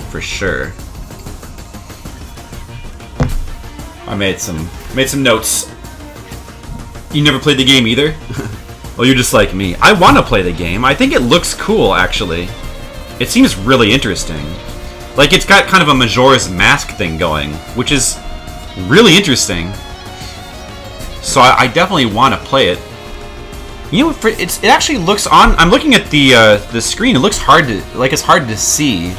For sure. I made some notes. You never played the game either? Well, you're just like me. I want to play the game. I think it looks cool, actually. It seems really interesting. Like, it's got kind of a Majora's Mask thing going, which is really interesting. So I definitely want to play it. You know, it actually looks on. I'm looking at the screen. It looks hard to it's hard to see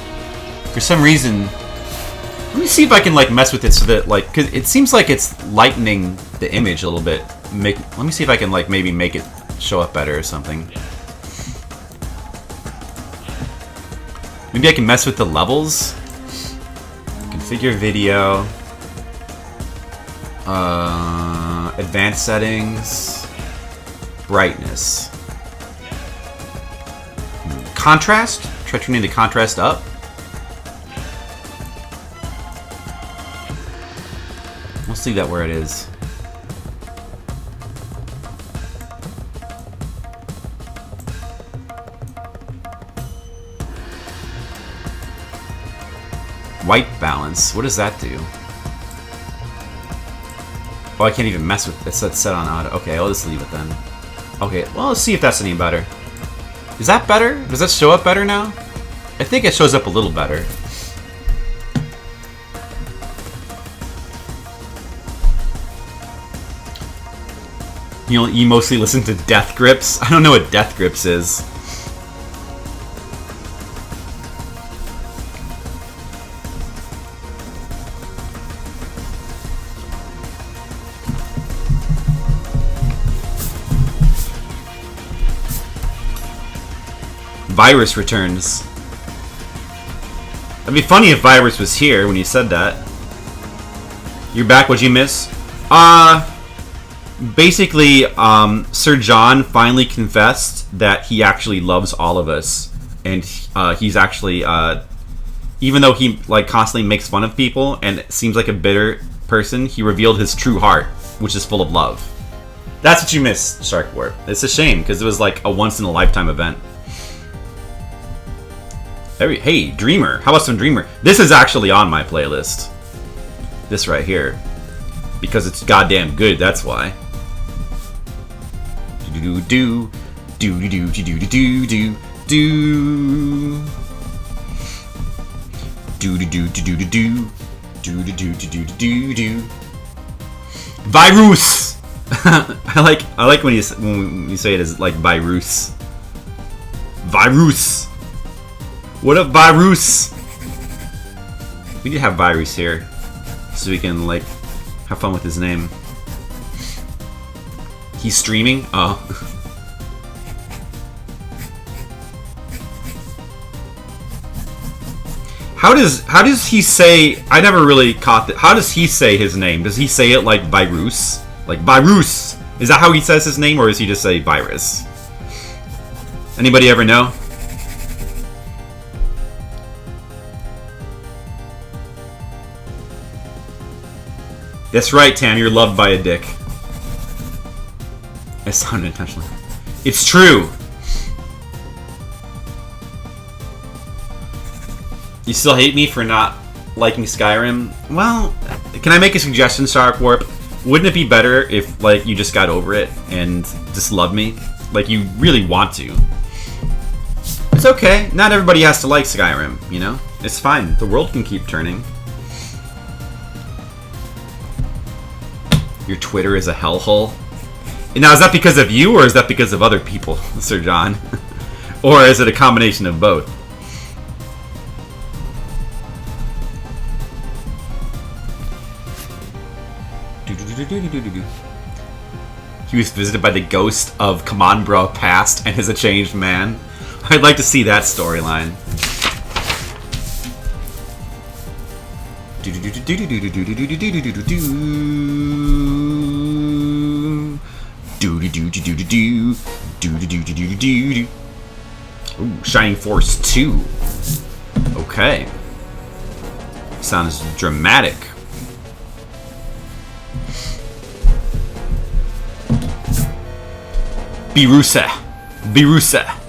for some reason. Let me see if I can like mess with it so that like, cause it seems like it's lightening the image a little bit. Let me see if I can like maybe make it show up better or something. Maybe I can mess with the levels. Configure video. Advanced settings. Brightness. Contrast? Try tuning the contrast up. Let's leave that where it is. White balance. What does that do? Oh, I can't even mess with it. It's set on auto. Okay, I'll just leave it then. Okay, well, let's see if that's any better. Is that better? Does that show up better now? I think it shows up a little better. You mostly listen to Death Grips? I don't know what Death Grips is. Virus returns. It'd be funny if Virus was here when you said that. You're back, what'd you miss? Basically, Sir John finally confessed that he actually loves all of us. And he's actually, even though he like constantly makes fun of people and seems like a bitter person, he revealed his true heart, which is full of love. That's what you missed, Shark Warp. It's a shame, because it was like a once-in-a-lifetime event. Hey, Dreamer. How about some Dreamer? This is actually on my playlist. This right here. Because it's goddamn good, that's why. Do-do-do. Do-do-do-do-do-do-do. Do. Do-do-do-do-do-do-do. Do-do-do-do-do-do-do. Virus! I like when you say it as like Virus. Virus! What up, Virus? We need to have Virus here, so we can like have fun with his name. He's streaming. Oh. How does he say? I never really caught that. How does he say his name? Does he say it like Virus? Like Virus? Is that how he says his name, or does he just say Virus? Anybody ever know? That's right, Tam, you're loved by a dick. I sounded intentionally. It's true! You still hate me for not liking Skyrim? Well, can I make a suggestion, Shark Warp? Wouldn't it be better if, like, you just got over it and just loved me? Like, you really want to. It's okay. Not everybody has to like Skyrim, you know? It's fine. The world can keep turning. Your Twitter is a hellhole. Now, is that because of you, or is that because of other people, Sir John? Or is it a combination of both? He was visited by the ghost of Come On Bro past and is a changed man. I'd like to see that storyline. Ooh, Shining Force 2. Okay. Sounds dramatic. Birusa. Birusa.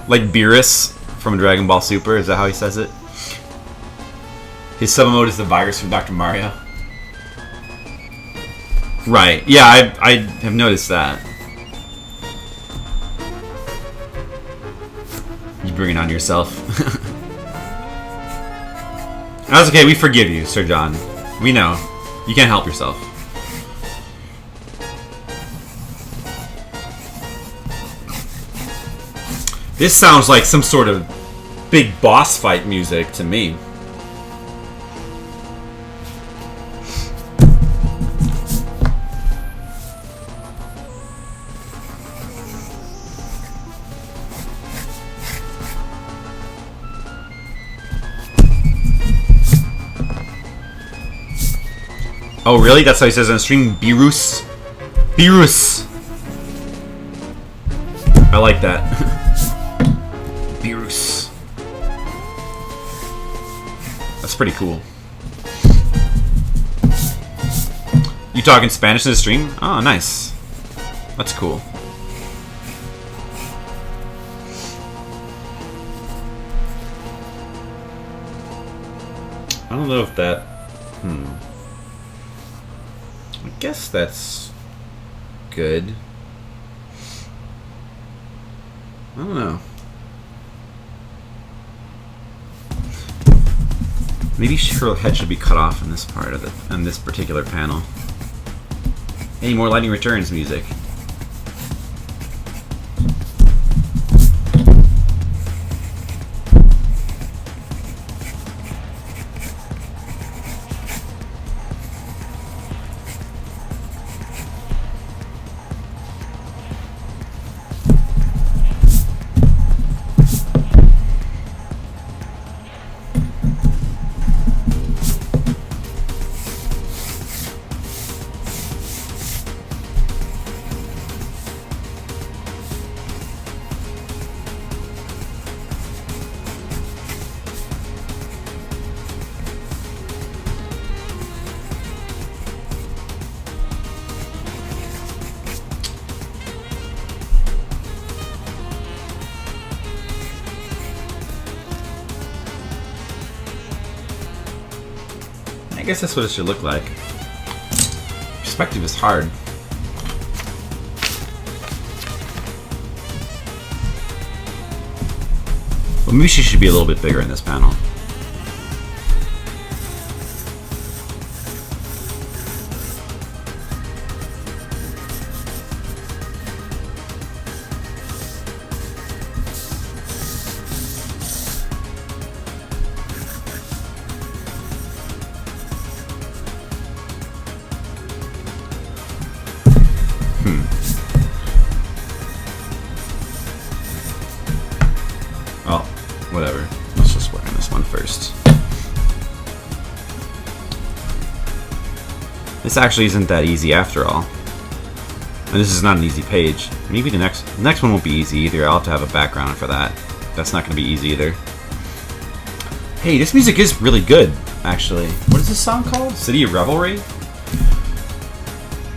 Like Beerus from Dragon Ball Super, is that how he says it? His summon mode is the virus from Dr. Mario. Right, yeah, I have noticed that. You bring it on yourself. That's okay, we forgive you, Sir John. We know. You can't help yourself. This sounds like some sort of big boss fight music to me. Oh, really? That's how he says on stream? Beerus? Beerus! I like that. Beerus. That's pretty cool. You talking Spanish in the stream? Oh, nice. That's cool. I don't know if that... I guess that's good. I don't know. Maybe her head should be cut off in this part of in this particular panel. Hey, more Lightning Returns music. I guess that's what it should look like. Perspective is hard. Well, maybe she should be a little bit bigger in this panel. Well, whatever. Let's just work on this one first. This actually isn't that easy after all. And this is not an easy page. Maybe the next one won't be easy either. I'll have to have a background for that. That's not going to be easy either. Hey, this music is really good, actually. What is this song called? City of Revelry?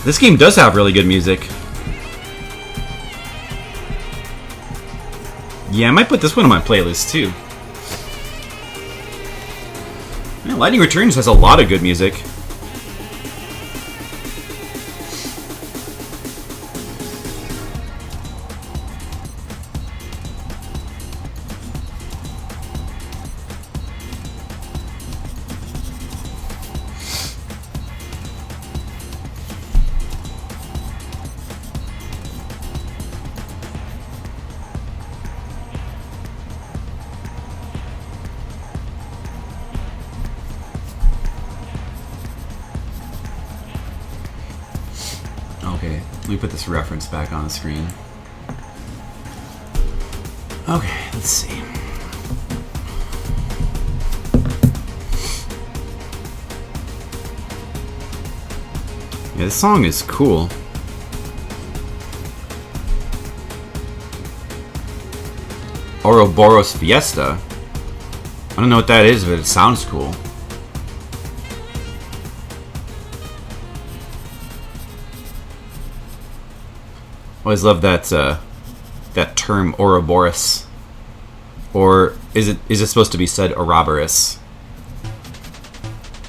This game does have really good music. Yeah, I might put this one on my playlist too. Man, Lightning Returns has a lot of good music. me put this reference back on the screen. Okay, let's see. Yeah, this song is cool. Ouroboros Fiesta. I don't know what that is, but it sounds cool. Always love that that term Ouroboros, or is it supposed to be said Ouroboros?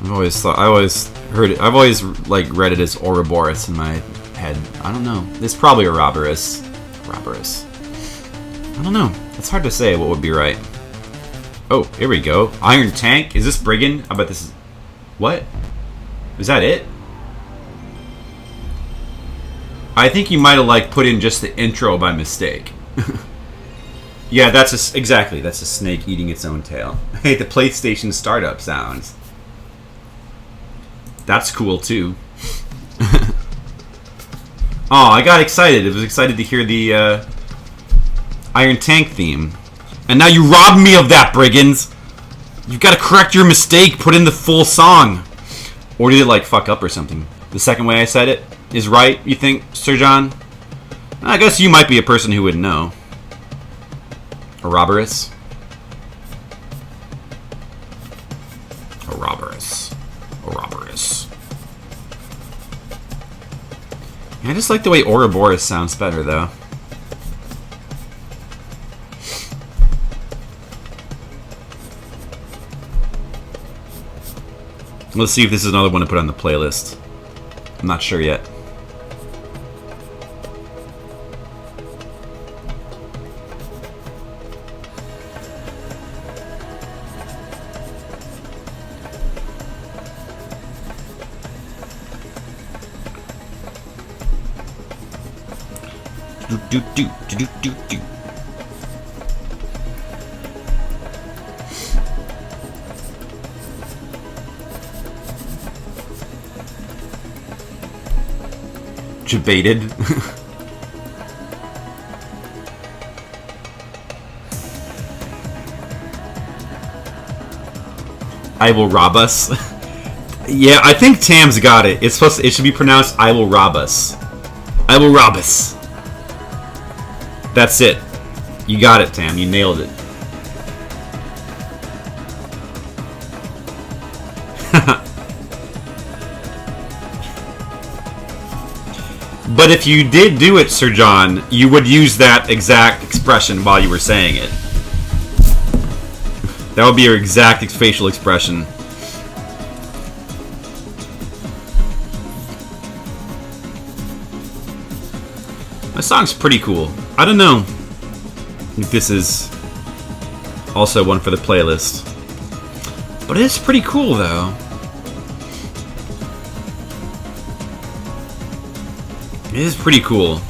I always heard it. I've always like read it as Ouroboros in my head. I don't know. It's probably Ouroboros. Ouroboros. I don't know. It's hard to say what would be right. Oh, here we go. Iron Tank. Is this Brigand? I bet this is. What? Is that it? I think you might have like put in just the intro by mistake. Yeah, that's exactly. That's a snake eating its own tail. Hey, the PlayStation startup sounds. That's cool too. Oh, I got excited. I was excited to hear the Iron Tank theme. And now you robbed me of that, Brigands! You've got to correct your mistake, put in the full song. Or did it like fuck up or something? The second way I said it is right, you think, Sir John? I guess you might be a person who would know. Ouroboros? Ouroboros. Ouroboros. Yeah, I just like the way Ouroboros sounds better, though. Let's see if this is another one to put on the playlist. I'm not sure yet. Do do do do do do. Debated. I will rob us. Yeah, I think Tam's got it. It's supposed to, it should be pronounced I will rob us. I will rob us. That's it. You got it, Tam. You nailed it. But if you did do it, Sir John, you would use that exact expression while you were saying it. That would be your exact facial expression. My song's pretty cool. I don't know if this is also one for the playlist. But it is pretty cool, though. It is pretty cool.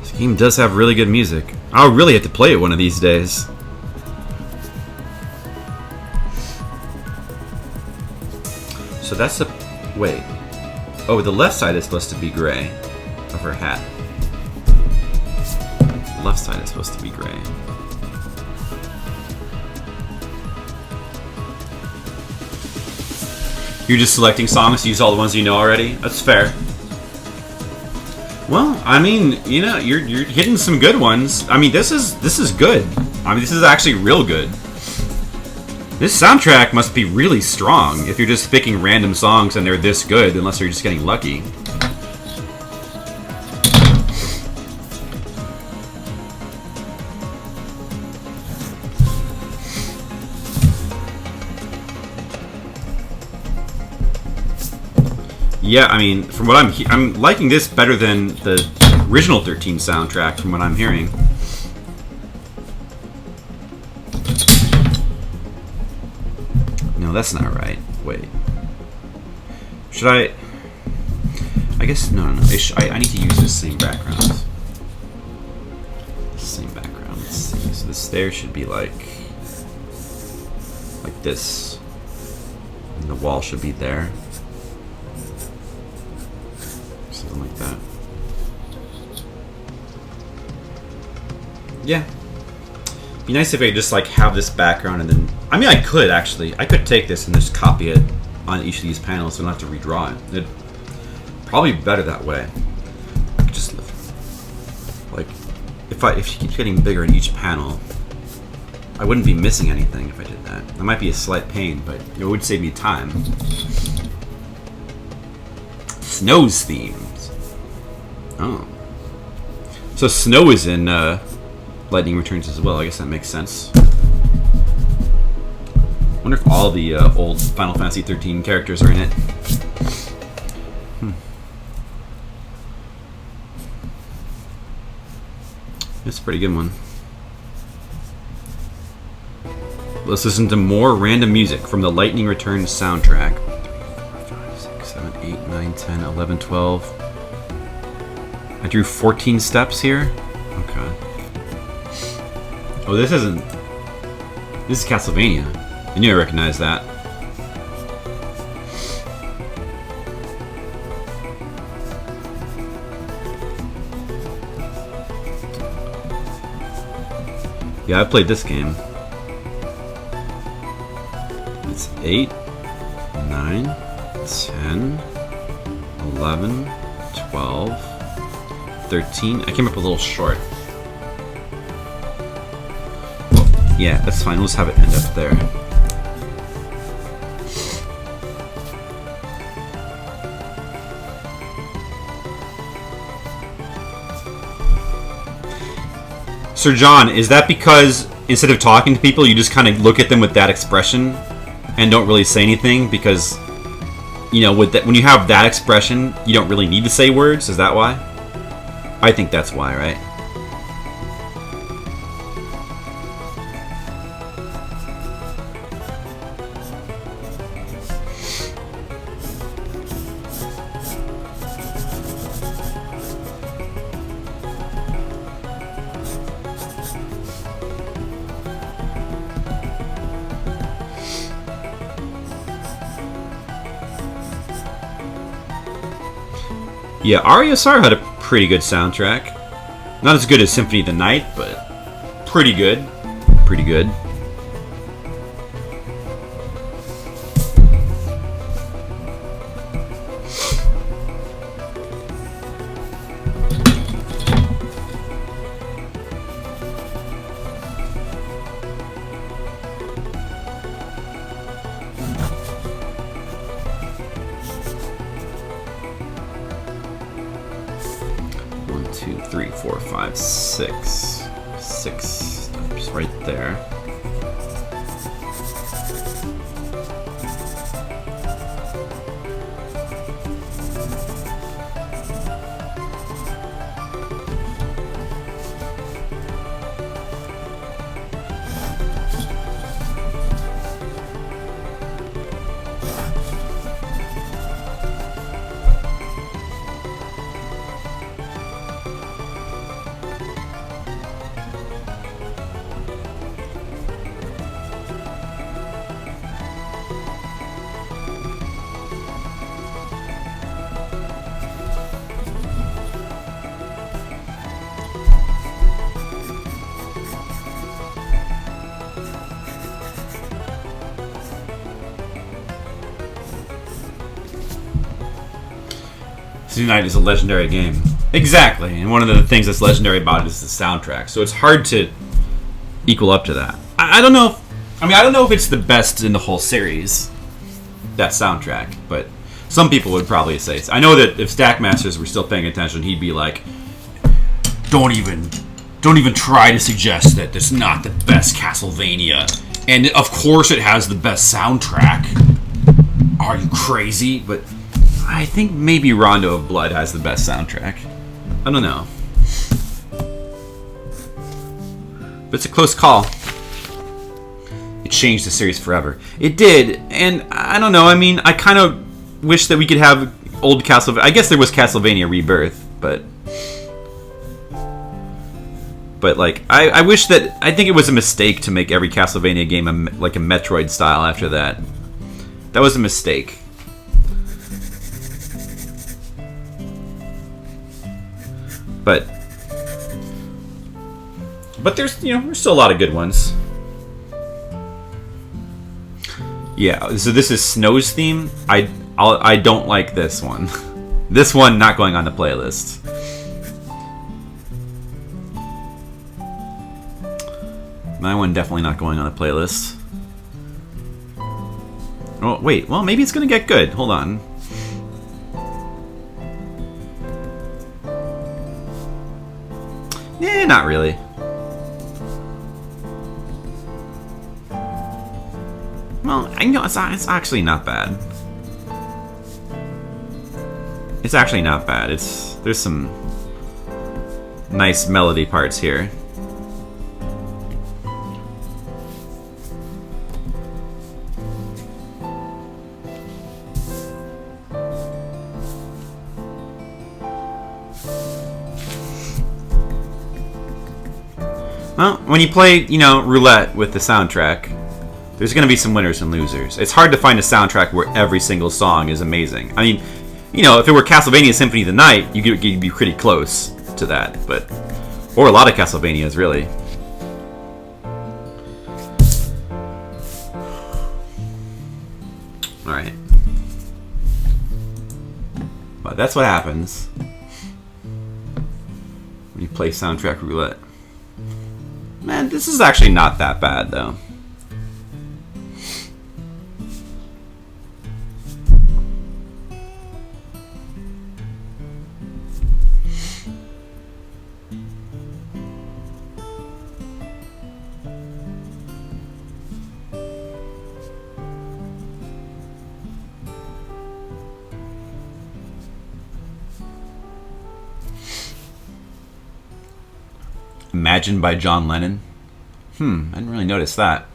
This game does have really good music. I'll really have to play it one of these days. So that's the... Wait. Oh, the left side is supposed to be gray of her hat. The left side is supposed to be gray. You're just selecting songs to use all the ones you know already? That's fair. Well, I mean, you know, you're hitting some good ones. I mean, this is good. I mean, this is actually real good. This soundtrack must be really strong if you're just picking random songs and they're this good, unless you're just getting lucky. Yeah, I mean, from what I'm liking this better than the original 13 soundtrack, from what I'm hearing. No, that's not right. Wait. Should I... I guess... No. I need to use this same background. Same background. Let's see. So this there should be like... like this. And the wall should be there. Something like that. Yeah. Be nice if I just like have this background and then... I mean, I could actually. I could take this and just copy it on each of these panels so I don't have to redraw it. It'd probably be better that way. I could just... like... If she keeps getting bigger in each panel, I wouldn't be missing anything if I did that. That might be a slight pain, but it would save me time. Snow's themes. Oh. So Snow is in Lightning Returns as well. I guess that makes sense. I wonder if all the old Final Fantasy 13 characters are in it. That's a pretty good one. Let's listen to more random music from the Lightning Returns soundtrack. 3, 4, 5, 6, 7, 8, 9, 10, 11, 12. I drew 14 steps here? Okay. Oh, this isn't... This is Castlevania. I knew I recognized that. Yeah, I played this game. It's 8, 9, 10, 11, 12, 13. I came up a little short. Well, yeah, that's fine. We'll just have it end up there. Sir John, is that because instead of talking to people, you just kind of look at them with that expression and don't really say anything? Because, you know, with that, when you have that expression, you don't really need to say words. Is that why? I think that's why, right? Yeah, RESR had a pretty good soundtrack. Not as good as Symphony of the Night, but pretty good. Pretty good. Six steps right there. Symphony of the Night is a legendary game. Exactly, and one of the things that's legendary about it is the soundtrack. So it's hard to equal up to that. I don't know if... I don't know if it's the best in the whole series, that soundtrack, but some people would probably say so. I know that if Stackmasters were still paying attention, he'd be like, don't even try to suggest that it's not the best Castlevania. And of course it has the best soundtrack. Are you crazy? But I think maybe Rondo of Blood has the best soundtrack. I don't know. But it's a close call. It changed the series forever. It did, and I don't know, I kind of wish that we could have old Castlevania. I guess there was Castlevania Rebirth, but But like, I wish that I think it was a mistake to make every Castlevania game like a Metroid style after that. That was a mistake. But there's there's still a lot of good ones. Yeah, so this is Snow's theme. I don't like this one. This one not going on the playlist. My one definitely not going on the playlist. Oh wait, well maybe it's gonna get good. Hold on. Eh, not really. Well, it's actually not bad. It's actually not bad. There's some nice melody parts here. Well, when you play, roulette with the soundtrack, there's going to be some winners and losers. It's hard to find a soundtrack where every single song is amazing. I mean, if it were Castlevania Symphony of the Night, you'd be pretty close to that, or a lot of Castlevanias, really. All right, but that's what happens when you play soundtrack roulette. Man, this is actually not that bad, though. Imagine by John Lennon. I didn't really notice that.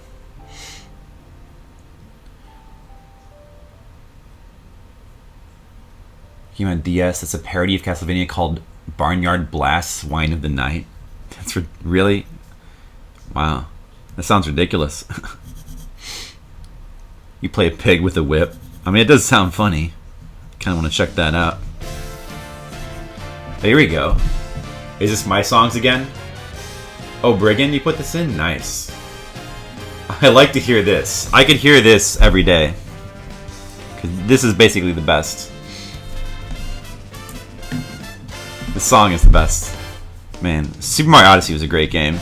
Game on DS. That's a parody of Castlevania called Barnyard Blast's Wine of the Night. That's really? Wow. That sounds ridiculous. You play a pig with a whip. I mean, it does sound funny. Kind of want to check that out. There we go. Is this my songs again? Oh, Brigand, you put this in? Nice. I like to hear this. I could hear this every day. 'Cause this is basically the best. This song is the best. Man, Super Mario Odyssey was a great game.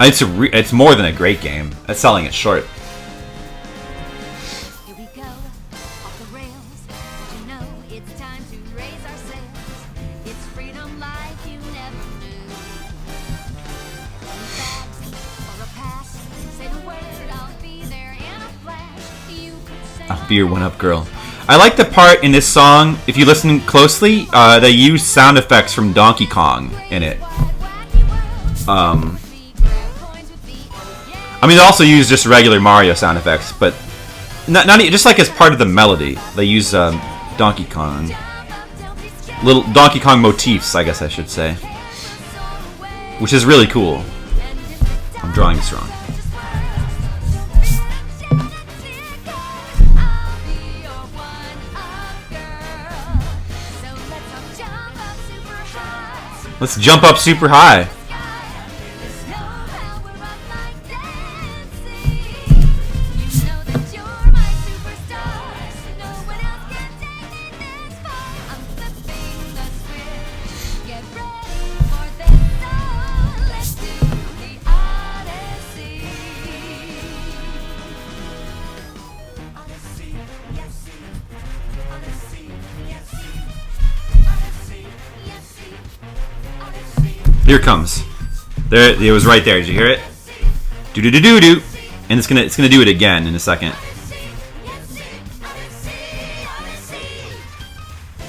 It's more than a great game. That's selling it short. I'll be your one-up girl. I like the part in this song, if you listen closely, they use sound effects from Donkey Kong in it. I mean, they also use just regular Mario sound effects, but not just like as part of the melody. They use Donkey Kong, little Donkey Kong motifs, I guess I should say, which is really cool. I'm drawing this wrong. Let's jump up super high. Here it comes. There, it was right there. Did you hear it? Do do do do do. And it's gonna do it again in a second.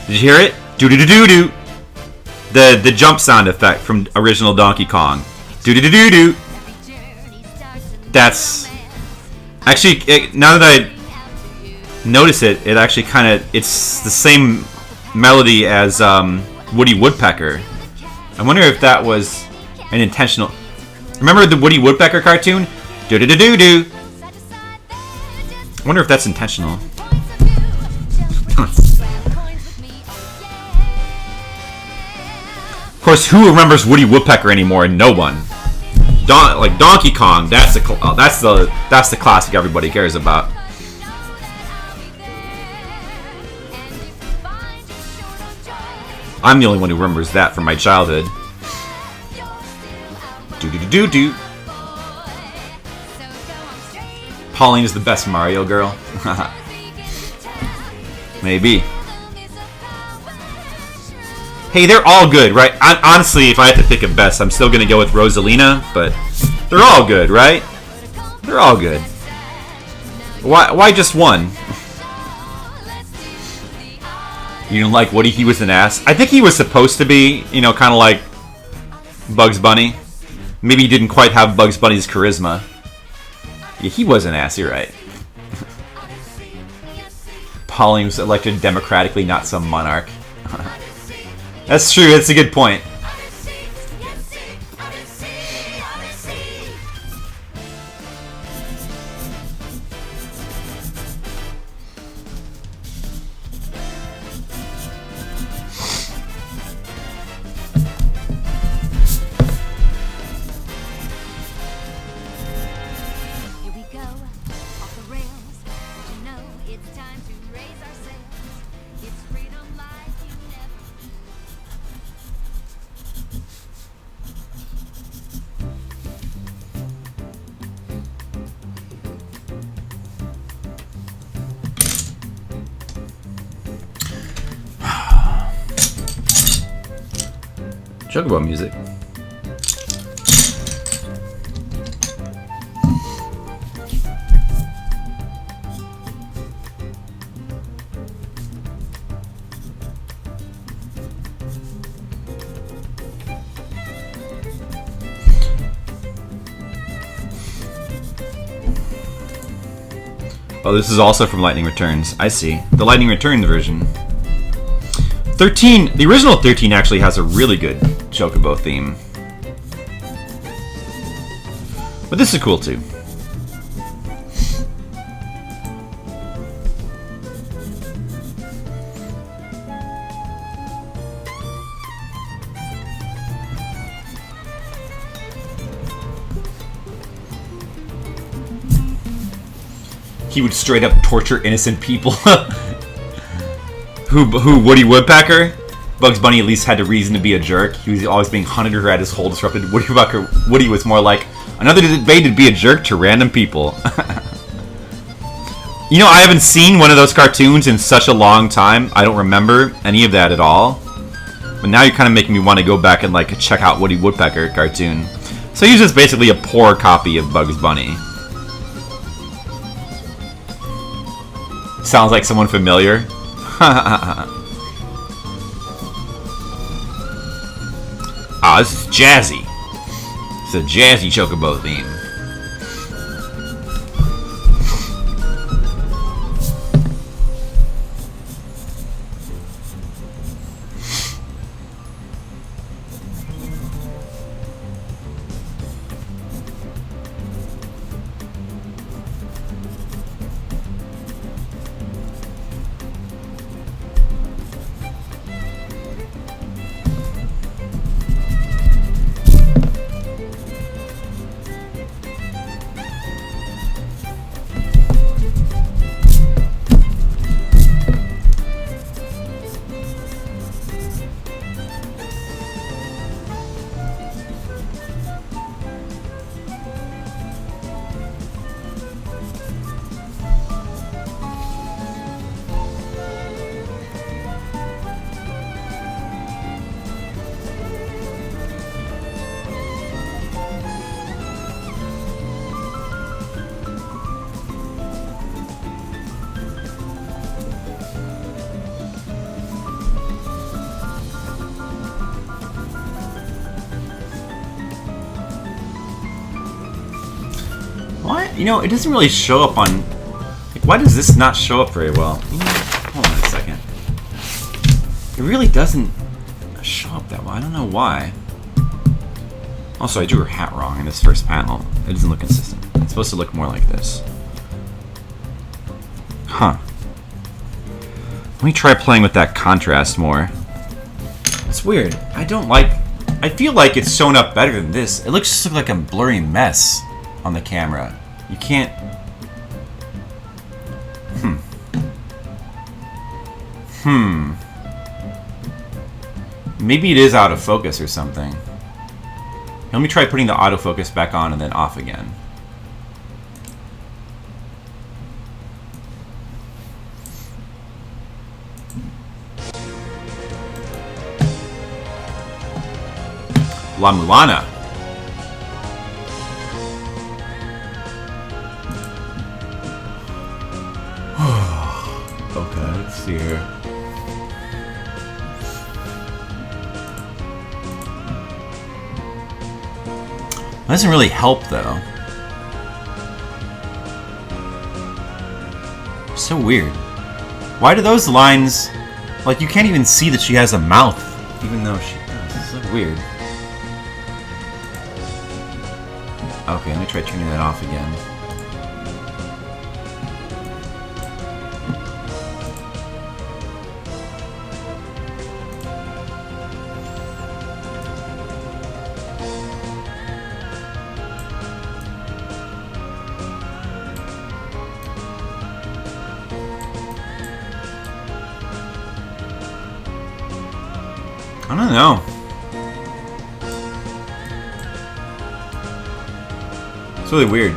Did you hear it? Do do do do do. The jump sound effect from original Donkey Kong. Do do do do do. That's actually now that I notice it, it actually it's the same melody as Woody Woodpecker. I wonder if that was an intentional. Remember the Woody Woodpecker cartoon? Do do do do do. I wonder if that's intentional. Of course, who remembers Woody Woodpecker anymore? No one. Like Donkey Kong, that's the classic everybody cares about. I'm the only one who remembers that from my childhood. Do do do do do. Pauline is the best Mario girl. Maybe. Hey, they're all good, right? Honestly, if I had to pick a best, I'm still gonna go with Rosalina, but they're all good, right? They're all good. Why just one? You don't like Woody? He was an ass. I think he was supposed to be, you know, kind of like Bugs Bunny. Maybe he didn't quite have Bugs Bunny's charisma. Yeah, he was an ass, you're right. Pauline was elected democratically, not some monarch. That's true, that's a good point. Chocobo music. Oh, this is also from Lightning Returns. I see. The Lightning Returns version. 13, the original 13 actually has a really good Chocobo theme. But this is cool too. He would straight up torture innocent people. Who Woody Woodpecker? Bugs Bunny at least had a reason to be a jerk. He was always being hunted or had his whole disrupted. Woody was more like another way to be a jerk to random people. You know, I haven't seen one of those cartoons in such a long time. I don't remember any of that at all. But now you're kind of making me want to go back and like check out Woody Woodpecker cartoon. So he's just basically a poor copy of Bugs Bunny. Sounds like someone familiar. Ah, this is jazzy. It's a jazzy Chocobo theme. What? You know, it doesn't really show up on... Like, why does this not show up very well? Hold on a second. It really doesn't show up that well. I don't know why. Also, I drew her hat wrong in this first panel. It doesn't look consistent. It's supposed to look more like this. Huh. Let me try playing with that contrast more. It's weird. I feel like it's shown up better than this. It looks just like a blurry mess on the camera. You can't... Maybe it is out of focus or something. Let me try putting the autofocus back on and then off again. La Mulana. Okay, let's see here. That doesn't really help, though. So weird. Why do those lines... Like, you can't even see that she has a mouth, even though she does. It's so weird. Okay, let me try turning that off again. I don't know. It's really weird.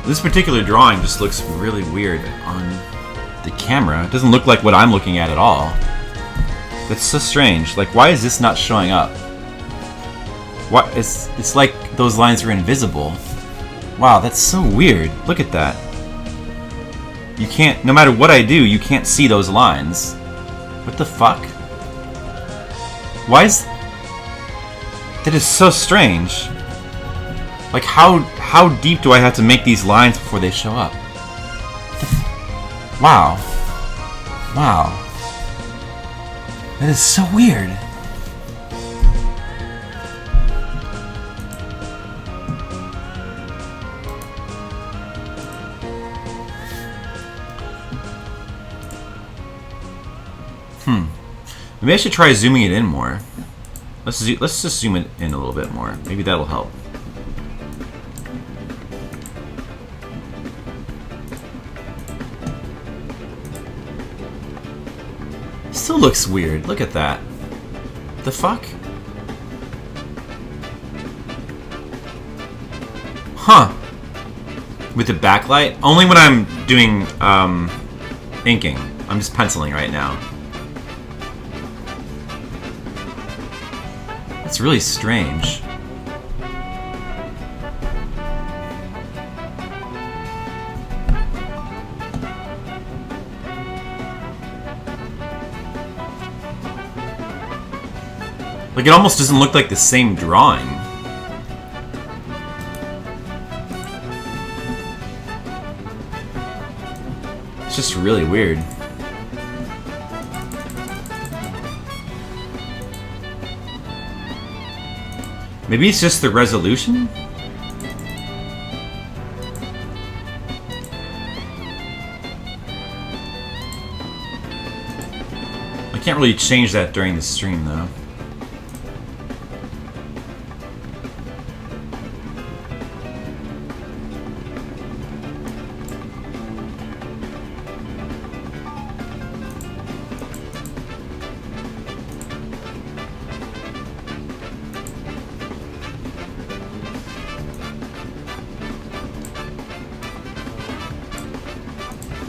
This particular drawing just looks really weird on the camera. It doesn't look like what I'm looking at all. That's so strange. Like, why is this not showing up? What? It's like those lines are invisible. Wow, that's so weird. Look at that. You can't, no matter what I do, you can't see those lines. What the fuck? Why is... That is so strange. Like, how deep do I have to make these lines before they show up? Wow. Wow. That is so weird. Maybe I should try zooming it in more. Let's just zoom it in a little bit more. Maybe that'll help. Still looks weird. Look at that. The fuck? Huh. With the backlight? Only when I'm doing inking. I'm just penciling right now. It's really strange. Like, it almost doesn't look like the same drawing. It's just really weird. Maybe it's just the resolution? I can't really change that during the stream, though.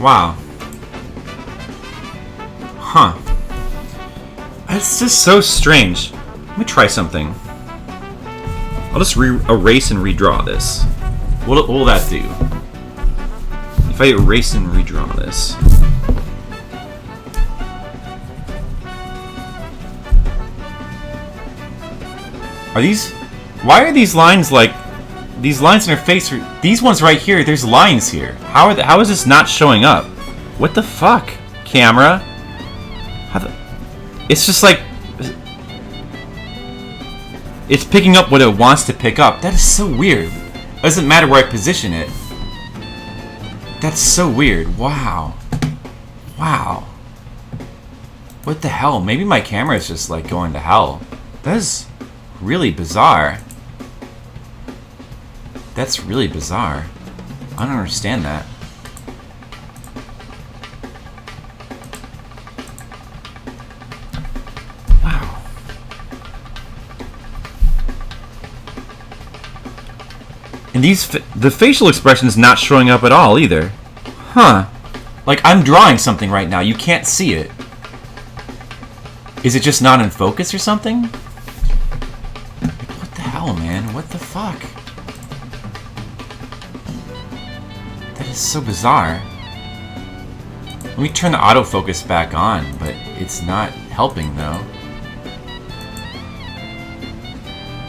Wow. Huh. It's just so strange. Let me try something. I'll just erase and redraw this. What will that do? If I erase and redraw this. Are these... Why are these lines like... These lines in her face are... These ones right here, there's lines here. How is this not showing up? What the fuck, camera? How the... It's just like... It's picking up what it wants to pick up. That is so weird. It doesn't matter where I position it. That's so weird. Wow. Wow. What the hell? Maybe my camera is just like going to hell. That is really bizarre. That's really bizarre. I don't understand that. Wow. And the facial expression is not showing up at all either. Huh. Like I'm drawing something right now. You can't see it. Is it just not in focus or something? What the hell, man? What the fuck? That is so bizarre. Let me turn the autofocus back on, but it's not helping though.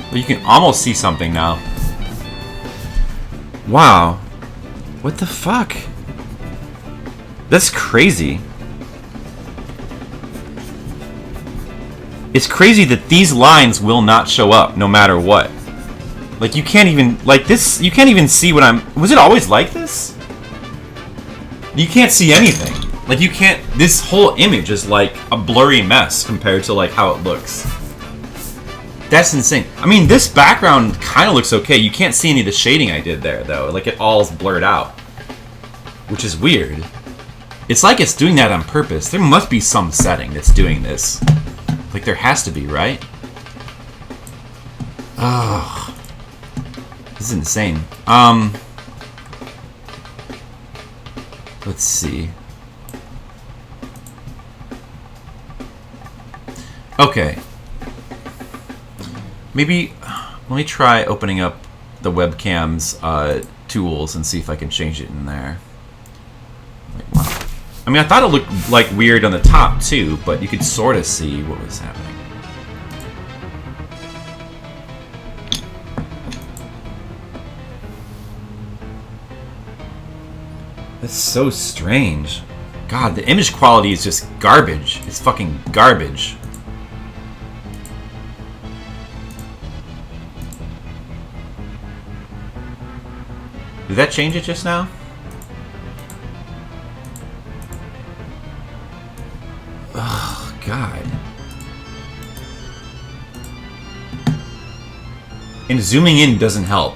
Well, you can almost see something now. Wow. What the fuck? That's crazy. It's crazy that these lines will not show up no matter what. Like you can't even, like this, you can't even see what I'm, was it always like this? You can't see anything. Like you can't, this whole image is like a blurry mess compared to like how it looks. That's insane. I mean, this background kind of looks okay. You can't see any of the shading I did there though. Like it all's blurred out. Which is weird. It's like it's doing that on purpose. There must be some setting that's doing this. Like there has to be, right? Ugh. This is insane. Let's see. Okay. Maybe let me try opening up the webcam's tools and see if I can change it in there. I mean, I thought it looked like weird on the top too, but you could sort of see what was happening. That's so strange. God, the image quality is just garbage. It's fucking garbage. Did that change it just now? Oh, God. And zooming in doesn't help.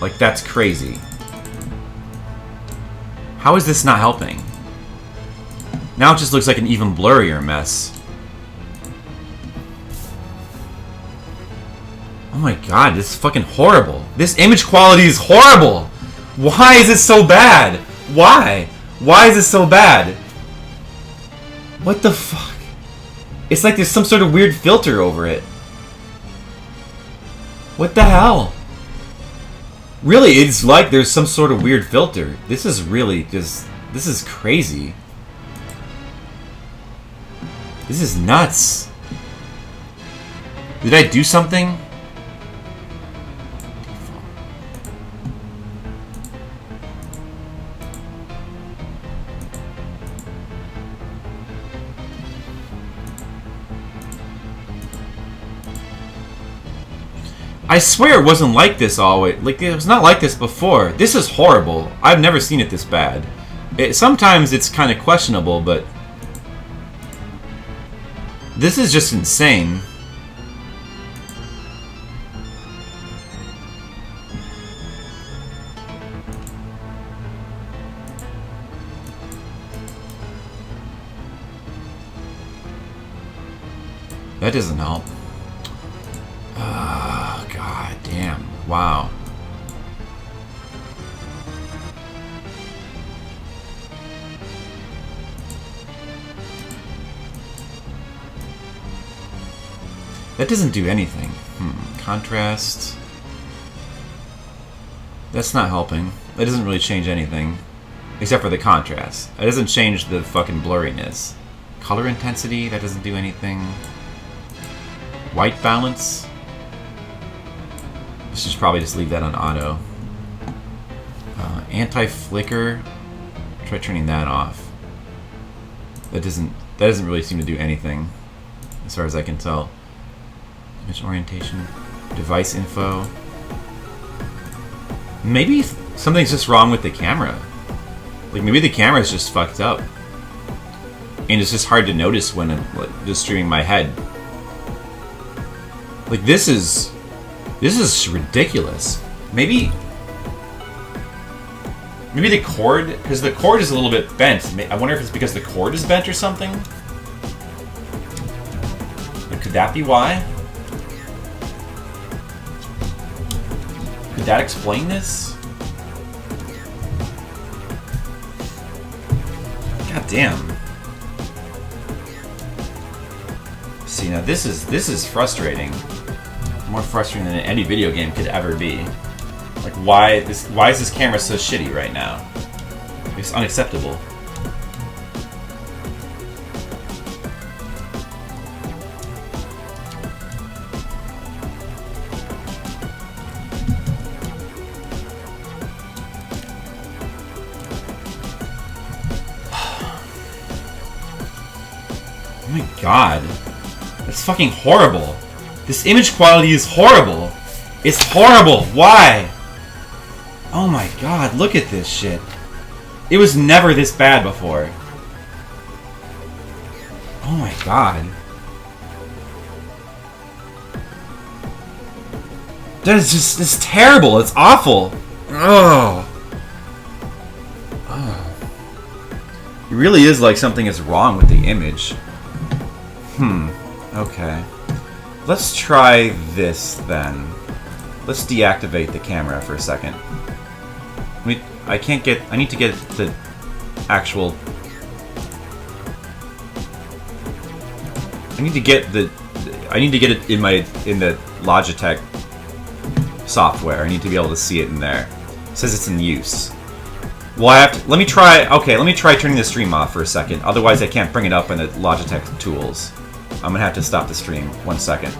Like, that's crazy. How is this not helping? Now it just looks like an even blurrier mess. Oh my God, this is fucking horrible. This image quality is horrible! Why is it so bad? Why? Why is it so bad? What the fuck? It's like there's some sort of weird filter over it. What the hell? Really, it's like there's some sort of weird filter. This is really just... This is crazy. This is nuts. Did I do something? I swear it wasn't like this always. Like, it was not like this before. This is horrible. I've never seen it this bad. Sometimes it's kind of questionable, but... This is just insane. That doesn't help. God damn. Wow. That doesn't do anything. Contrast. That's not helping. That doesn't really change anything. Except for the contrast. It doesn't change the fucking blurriness. Color intensity, that doesn't do anything. White balance. I should probably just leave that on auto. Anti-flicker. Try turning that off. That doesn't That doesn't really seem to do anything, as far as I can tell. Image orientation, device info. Maybe something's just wrong with the camera. Like, maybe the camera's just fucked up. And it's just hard to notice when I'm just streaming my head. Like, this is ridiculous. Maybe the cord, because the cord is a little bit bent. I wonder if it's because the cord is bent or something. Like, could that be why? Could that explain this? God damn. See, now this is frustrating. More frustrating than any video game could ever be. Like, why is this camera so shitty right now? It's unacceptable. Oh my god. That's fucking horrible. This image quality is horrible. It's horrible. Why? Oh my god, look at this shit. It was never this bad before. Oh my god. That is just, it's terrible. It's awful. Oh. It really is like something is wrong with the image. Okay. Let's try this then. Let's deactivate the camera for a second. I need to get the actual... I need to get it in the Logitech software. I need to be able to see it in there. It says it's in use. Well, let me try turning the stream off for a second. Otherwise I can't bring it up in the Logitech tools. I'm gonna have to stop the stream. 1 second.